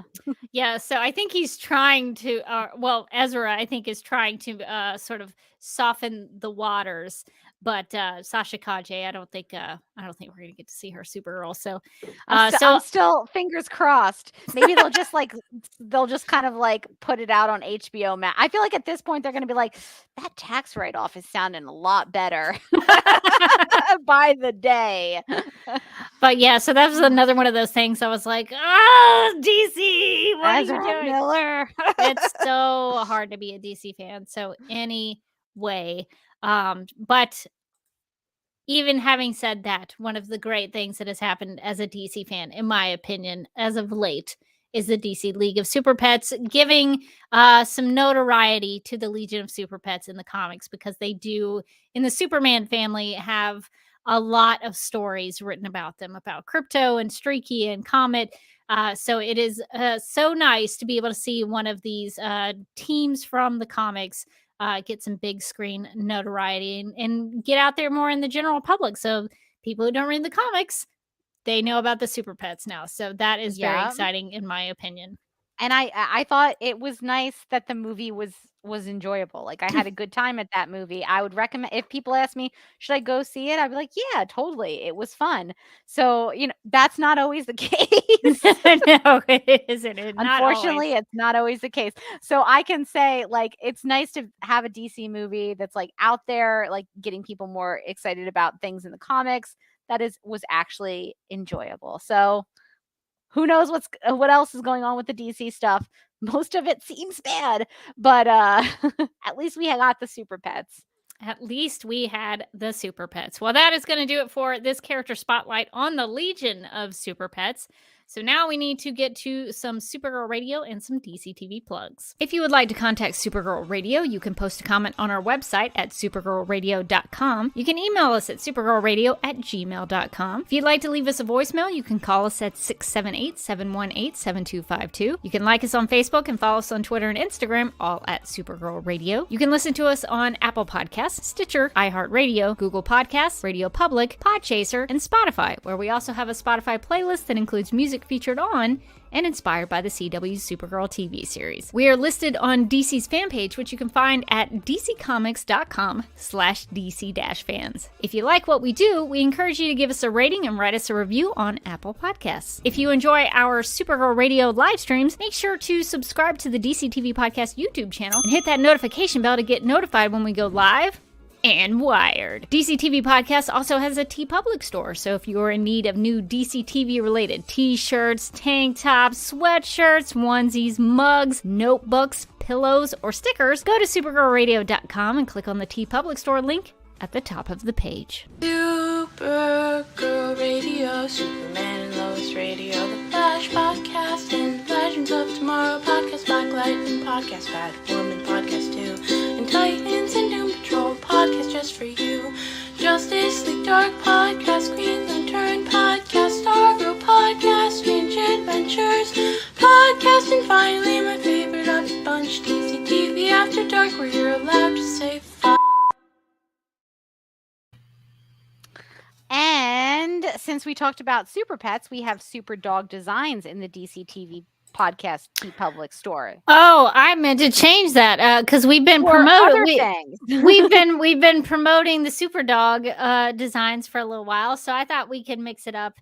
Speaker 1: Yeah, so I think he's trying to Ezra I think is trying to sort of soften the waters But Sasha Kaje, I don't think we're gonna get to see her Supergirl. So,
Speaker 2: I'm still fingers crossed. Maybe they'll just kind of like put it out on HBO Max. I feel like at this point they're gonna be like, that tax write-off is sounding a lot better by the day.
Speaker 1: But yeah, so that was another one of those things. I was like, oh, DC, what
Speaker 2: Ezra
Speaker 1: are you doing?
Speaker 2: Miller.
Speaker 1: It's so hard to be a DC fan. So anyway, but even having said that, one of the great things that has happened as a DC fan, in my opinion, as of late, is the DC League of Super Pets, giving some notoriety to the Legion of Super Pets in the comics, because they do, in the Superman family, have a lot of stories written about them, about Krypto and Streaky and Comet. So it is so nice to be able to see one of these teams from the comics get some big screen notoriety and get out there more in the general public. So people who don't read the comics, they know about the Super Pets now. So that is very exciting, in my opinion.
Speaker 2: And I thought it was nice that the movie was enjoyable. Like, I had a good time at that movie. I would recommend, if people ask me, should I go see it? I'd be like, yeah, totally. It was fun. So, that's not always the case.
Speaker 1: No, it isn't.
Speaker 2: Unfortunately, it's not always the case. So I can say, like, it's nice to have a DC movie that's like out there, like getting people more excited about things in the comics. That was actually enjoyable. So who knows what else is going on with the DC stuff? Most of it seems bad, but at least we got the Super Pets.
Speaker 1: At least we had the Super Pets. Well, that is going to do it for this character spotlight on the Legion of Super Pets. So now we need to get to some Supergirl Radio and some DC TV plugs. If you would like to contact Supergirl Radio, you can post a comment on our website at supergirlradio.com. You can email us at supergirlradio@gmail.com. If you'd like to leave us a voicemail, you can call us at 678-718-7252. You can like us on Facebook and follow us on Twitter and Instagram, all at Supergirl Radio. You can listen to us on Apple Podcasts, Stitcher, iHeartRadio, Google Podcasts, Radio Public, Podchaser, and Spotify, where we also have a Spotify playlist that includes music featured on and inspired by the CW's Supergirl TV series. We are listed on DC's fan page, which you can find at dccomics.com/DC-fans. If you like what we do, we encourage you to give us a rating and write us a review on Apple Podcasts. If you enjoy our Supergirl Radio live streams, make sure to subscribe to the DC TV Podcast YouTube channel and hit that notification bell to get notified when we go live and wired. DC TV Podcast also has a TeePublic store, so if you're in need of new DC TV related t-shirts, tank tops, sweatshirts, onesies, mugs, notebooks, pillows, or stickers, go to supergirlradio.com and click on the TeePublic store link at the top of the page.
Speaker 10: Supergirl Radio, Superman and Lois Radio, The Flash Podcast, and Legends of Tomorrow Podcast, Black Lightning Podcast, Batwoman Podcast 2, and Titans and Doom Patrol Podcast just for you, Justice League Dark Podcast, Green Lantern Podcast, Stargirl Podcast, Strange Adventures Podcast, and finally my favorite of the bunch, DC TV After Dark, where you're allowed to say fuck.
Speaker 2: And since we talked about Super Pets, we have Super Dog Designs in the DC TV Podcast TeePublic store.
Speaker 1: Oh, I meant to change that because we've been promoting. we've been promoting the Super Dog designs for a little while, so I thought we could mix it up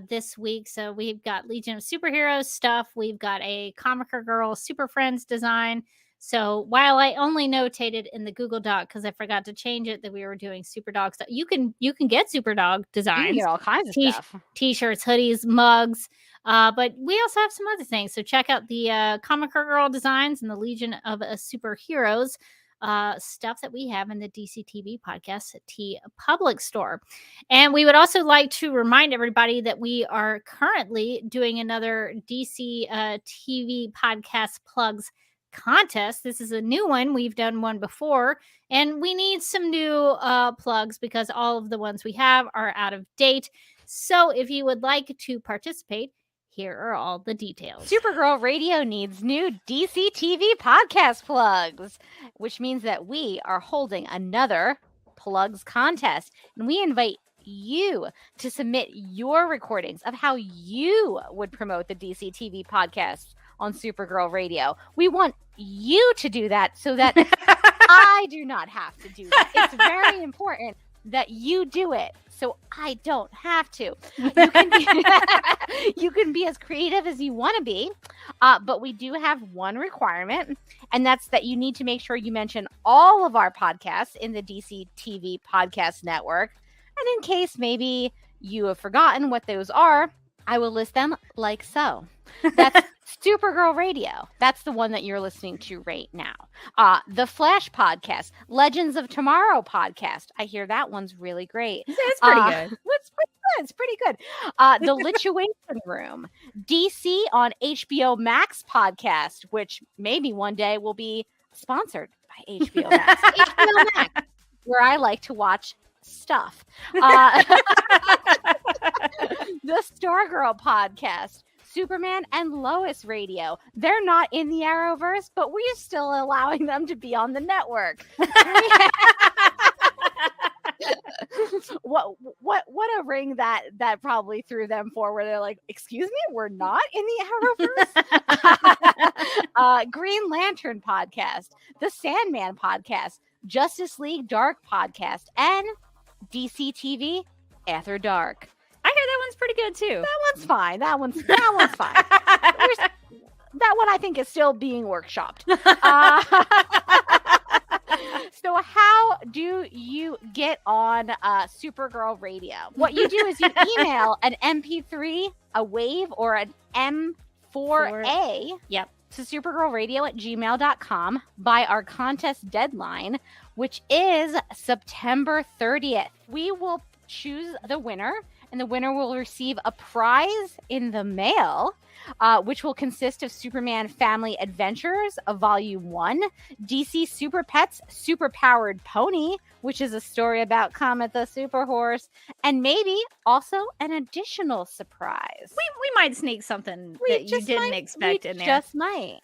Speaker 1: this week. So we've got Legion of Superheroes stuff. We've got a Comiker Girl Super Friends design. So while I only notated in the Google Doc because I forgot to change it that we were doing Super Dog stuff, you can get Super Dog designs.
Speaker 2: You can get all kinds of stuff.
Speaker 1: T-shirts, hoodies, mugs. But we also have some other things. So check out the Comiker Girl designs and the Legion of Superheroes stuff that we have in the DC TV Podcast TeePublic store. And we would also like to remind everybody that we are currently doing another DC TV Podcast Plugs contest. This is a new one. We've done one before, and we need some new plugs because all of the ones we have are out of date. So if you would like to participate, here are all the details.
Speaker 2: Supergirl Radio needs new DC TV podcast plugs, which means that we are holding another plugs contest, and we invite you to submit your recordings of how you would promote the DC TV podcast on Supergirl Radio. We want you to do that so that I do not have to do that. It's very important that you do it, so I don't have to. You can be as creative as you want to be, but we do have one requirement, and that's that you need to make sure you mention all of our podcasts in the DC TV Podcast Network. And in case maybe you have forgotten what those are, I will list them like so. That's Supergirl Radio. That's the one that you're listening to right now. The Flash Podcast, Legends of Tomorrow Podcast. I hear that one's really great.
Speaker 1: It's pretty good.
Speaker 2: It's pretty good. The Lituation Room, DC on HBO Max Podcast, which maybe one day will be sponsored by HBO Max. HBO Max, where I like to watch stuff. The Stargirl Podcast, Superman and Lois Radio. They're not in the Arrowverse, but we're still allowing them to be on the network. What a ring that probably threw them for, where they're like, excuse me, we're not in the Arrowverse. Green Lantern Podcast, the Sandman Podcast, Justice League Dark Podcast, and DC TV After Dark.
Speaker 1: I hear that one's pretty good too.
Speaker 2: That one's fine. That one's fine. That one I think is still being workshopped. So how do you get on Supergirl Radio? What you do is you email an MP3, a WAV, or an M4A to supergirlradio@gmail.com by our contest deadline, which is September 30th. We will choose the winner, and the winner will receive a prize in the mail, which will consist of Superman Family Adventures, Volume 1, DC Super Pets, Superpowered Pony, which is a story about Comet the Super Horse, and maybe also an additional surprise.
Speaker 1: We might sneak something that you didn't expect in there.
Speaker 2: Just might.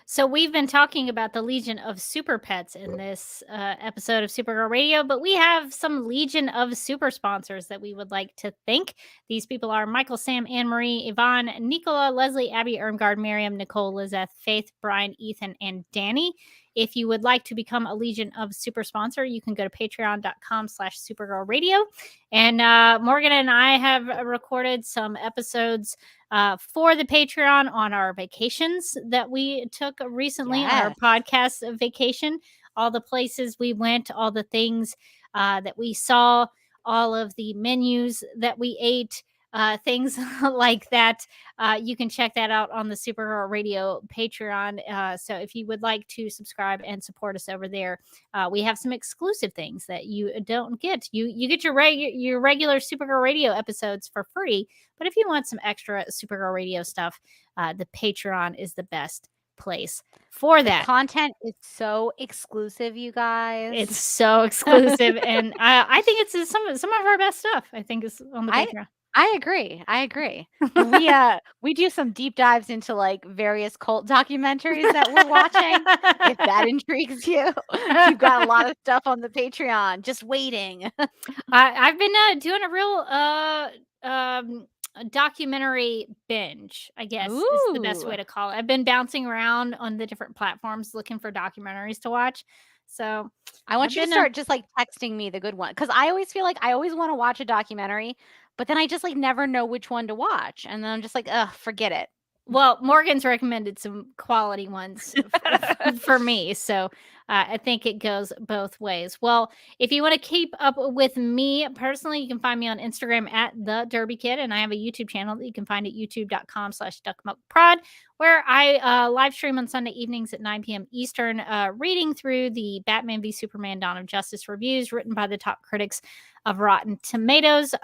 Speaker 1: So we've been talking about the Legion of Super Pets in this episode of Supergirl Radio, but we have some Legion of Super sponsors that we would like to thank. These people are Michael, Sam, Anne-Marie, Yvonne, Nicola, Leslie, Abby, Irmgard, Miriam, Nicole, Lizeth, Faith, Brian, Ethan, and Danny. If you would like to become a Legion of Super sponsor, you can go to patreon.com/Supergirl Radio. And Morgan and I have recorded some episodes for the Patreon on our vacations that we took recently on our podcast vacation. All the places we went, all the things that we saw, all of the menus that we ate, things like that. You can check that out on the Supergirl Radio Patreon. So if you would like to subscribe and support us over there, we have some exclusive things that you don't get. You get your regular Supergirl Radio episodes for free, but if you want some extra Supergirl Radio stuff, the Patreon is the best place for that.
Speaker 2: The content is so exclusive, you guys.
Speaker 1: It's so exclusive, and I think it's some of our best stuff. I think is on the Patreon.
Speaker 2: I agree. We do some deep dives into like various cult documentaries that we're watching. If that intrigues you, you've got a lot of stuff on the Patreon just waiting.
Speaker 1: I've been doing a real documentary binge, I guess is the best way to call it. I've been bouncing around on the different platforms looking for documentaries to watch. So
Speaker 2: I want you to start just like texting me the good one, because I always feel like I always want to watch a documentary, but then I just like never know which one to watch, and then I'm just like, forget it.
Speaker 1: Well, Morgan's recommended some quality ones for me, so I think it goes both ways. Well, if you want to keep up with me personally, you can find me on Instagram at The Derby Kid, and I have a YouTube channel that you can find at youtube.com/duckmilkprod, where I live stream on Sunday evenings at 9 p.m. Eastern, reading through the Batman v Superman Dawn of Justice reviews written by the top critics of Rotten Tomatoes.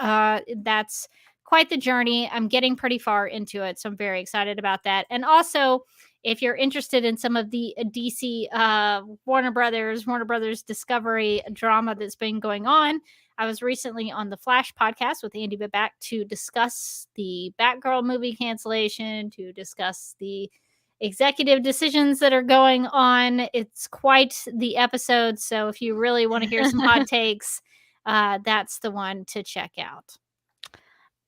Speaker 1: That's quite the journey. I'm getting pretty far into it, so I'm very excited about that. And also, if you're interested in some of the DC Warner Brothers Discovery drama that's been going on, I was recently on the Flash podcast with Andy Babak to discuss the Batgirl movie cancellation, to discuss the executive decisions that are going on. It's quite the episode, so if you really want to hear some hot takes, that's the one to check out.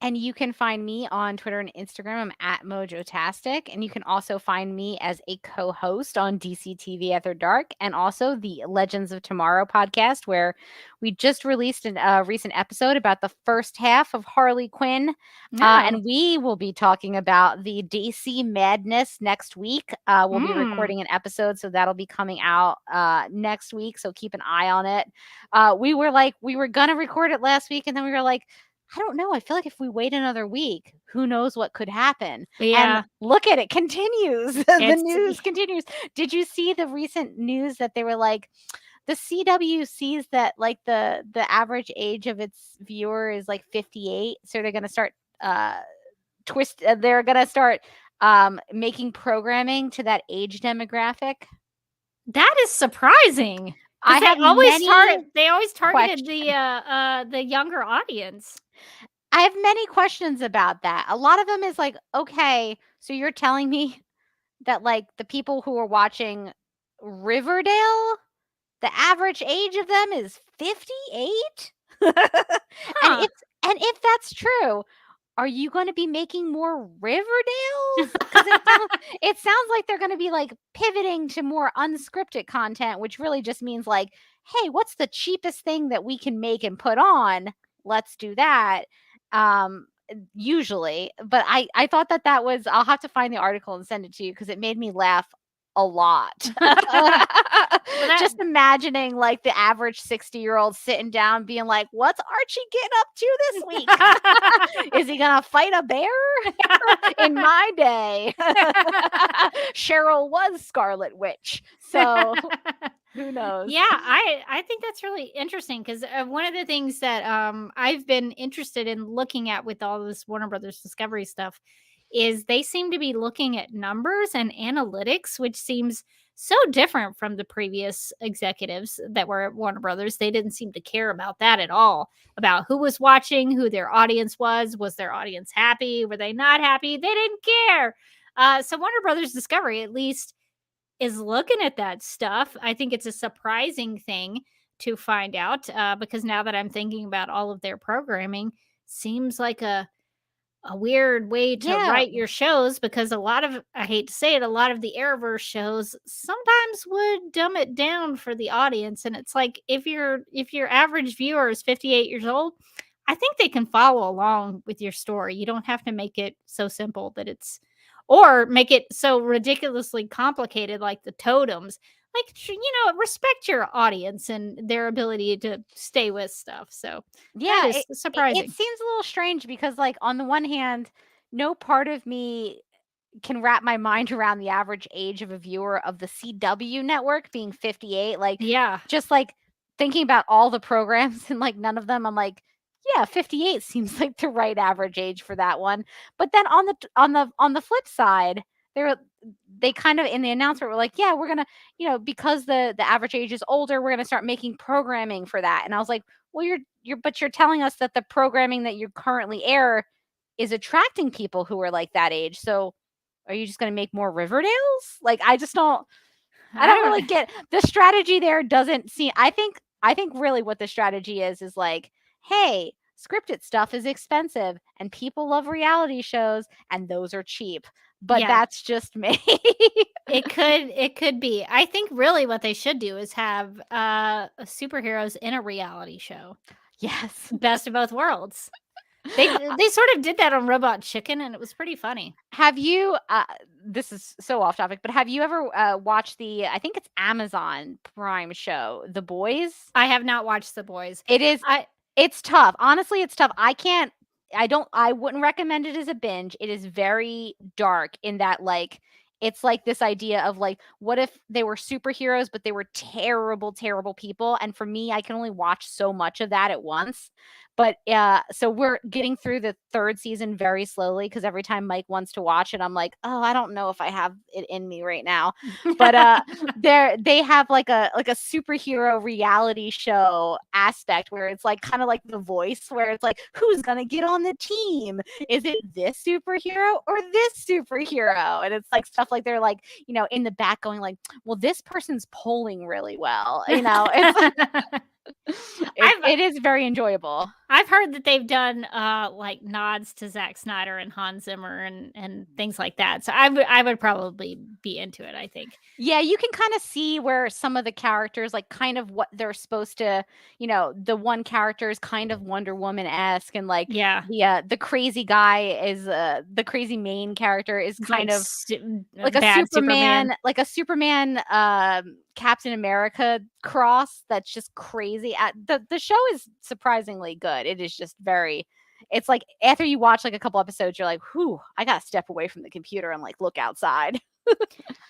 Speaker 2: And you can find me on Twitter and Instagram. I'm at Mojotastic. And you can also find me as a co-host on DCTV After Dark and also the Legends of Tomorrow podcast, where we just released a recent episode about the first half of Harley Quinn. And we will be talking about the DC Madness next week. We'll be recording an episode, so that'll be coming out next week. So keep an eye on it. We were going to record it last week, and then we were like, I don't know. I feel like if we wait another week, who knows what could happen?
Speaker 1: Yeah.
Speaker 2: And look at it continues. The news continues. Did you see the recent news that they were like, the CW sees that like the average age of its viewer is like 58, so they're going to start they're going to start making programming to that age demographic.
Speaker 1: That is surprising. They always targeted the younger audience.
Speaker 2: I have many questions about that. A lot of them is like, okay, so you're telling me that like the people who are watching Riverdale, the average age of them is 58? And if that's true, are you going to be making more Riverdales? Because it sounds like they're going to be like pivoting to more unscripted content, which really just means like, hey, what's the cheapest thing that we can make and put on? Let's do that. Usually, but I thought that was, I'll have to find the article and send it to you because it made me laugh a lot. Just imagining like the average 60-year-old sitting down being like, what's Archie getting up to this week? Is he gonna fight a bear? In my day, Cheryl was Scarlet Witch, so who knows?
Speaker 1: Yeah, I think that's really interesting because one of the things that I've been interested in looking at with all this Warner Brothers Discovery stuff is they seem to be looking at numbers and analytics, which seems so different from the previous executives that were at Warner Brothers. They didn't seem to care about that at all, about who was watching, who their audience was their audience happy, were they not happy? They didn't care. So Warner Brothers Discovery at least is looking at that stuff. I think it's a surprising thing to find out because now that I'm thinking about all of their programming, seems like a weird way to write your shows because I hate to say it, a lot of the Arrowverse shows sometimes would dumb it down for the audience. And it's like, if your average viewer is 58 years old, I think they can follow along with your story. You don't have to make it so simple that or make it so ridiculously complicated like the totems. Like, respect your audience and their ability to stay with stuff. So that is surprising.
Speaker 2: It seems a little strange because, like, on the one hand, no part of me can wrap my mind around the average age of a viewer of the CW network being 58. Like, just like thinking about all the programs and like none of them, I'm like, yeah, 58 seems like the right average age for that one. But then on the flip side, they kind of in the announcement were like, yeah, we're gonna, because the average age is older, we're gonna start making programming for that. And I was like, well, you're telling us that the programming that you currently air is attracting people who are like that age. So are you just gonna make more Riverdales? Like, I don't really get the strategy there. Doesn't seem. I think really what the strategy is like, hey, scripted stuff is expensive and people love reality shows and those are cheap. But that's just me.
Speaker 1: It could be. I think really what they should do is have superheroes in a reality show.
Speaker 2: Yes.
Speaker 1: Best of both worlds. They sort of did that on Robot Chicken and it was pretty funny.
Speaker 2: Have you this is so off topic, but have you ever watched I think it's Amazon Prime show, The Boys?
Speaker 1: I have not watched The Boys.
Speaker 2: It's tough. Honestly, it's tough. I wouldn't recommend it as a binge. It is very dark in that, like, it's like this idea of like, what if they were superheroes, but they were terrible, terrible people? And for me, I can only watch so much of that at once. But so we're getting through the third season very slowly because every time Mike wants to watch it, I'm like, oh, I don't know if I have it in me right now. But they have like a superhero reality show aspect where it's like kind of like The Voice, where it's like, who's gonna get on the team? Is it this superhero or this superhero? And it's like stuff like they're like, in the back going like, well, this person's polling really well, It's It is very enjoyable.
Speaker 1: I've heard that they've done like nods to Zack Snyder and Hans Zimmer and things like that. So I would probably be into it, I think.
Speaker 2: Yeah, you can kind of see where some of the characters, like kind of what they're supposed to, the one character is kind of Wonder Woman-esque, and like the crazy guy is the crazy main character is kind of like a Superman, like a Superman Captain America cross that's just crazy. The show is surprisingly good. It is just it's like after you watch like a couple episodes, you're like, whew, I gotta step away from the computer and like look outside.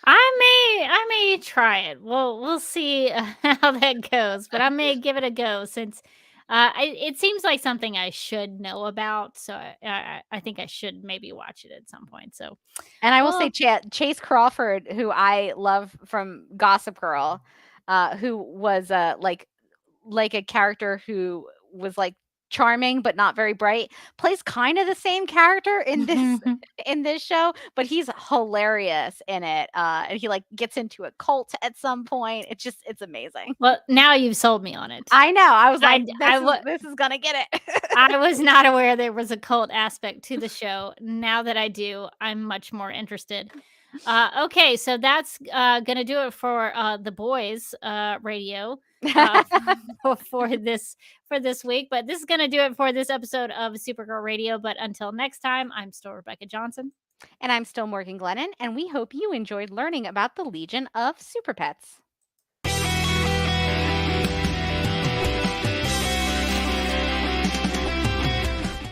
Speaker 1: I may try it. We'll see how that goes, but I may give it a go since it seems like something I should know about. So I think I should maybe watch it at some point. So,
Speaker 2: and I will say Chase Crawford, who I love from Gossip Girl, who was like a character who was like charming but not very bright, plays kind of the same character in this show, but he's hilarious in it, and he like gets into a cult at some point. It's amazing.
Speaker 1: Well, now you've sold me on it.
Speaker 2: I know. I was like, this is gonna get it.
Speaker 1: I was not aware there was a cult aspect to the show. Now that I do, I'm much more interested. Okay, so that's gonna do it for the boys radio for this week. But this is gonna do it for this episode of Supergirl Radio. But until next time, I'm still Rebecca Johnson,
Speaker 2: and I'm still Morgan Glennon, and we hope you enjoyed learning about the Legion of Super Pets.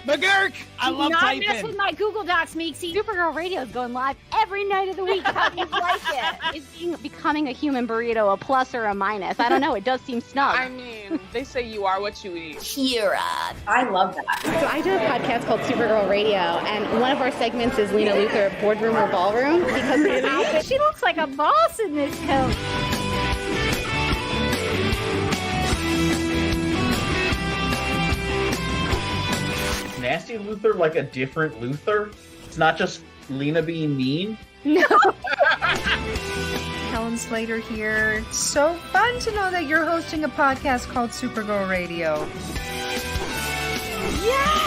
Speaker 11: McGurk! I love typing.
Speaker 1: Not mess with my Google Docs, Meeksy.
Speaker 2: Supergirl Radio is going live every night of the week. How do you like it? Is becoming a human burrito a plus or a minus? I don't know. It does seem snug.
Speaker 6: I mean, they say you are what you eat.
Speaker 8: Kira. I love that. So I do a podcast called Supergirl Radio, and one of our segments is Lena Luthor, Boardroom or Ballroom. Because
Speaker 1: she looks like a boss in this coat.
Speaker 5: Nasty Luthor like a different Luthor? It's not just Lena being mean?
Speaker 9: No. Helen Slater here. So fun to know that you're hosting a podcast called Supergirl Radio.
Speaker 2: Yeah!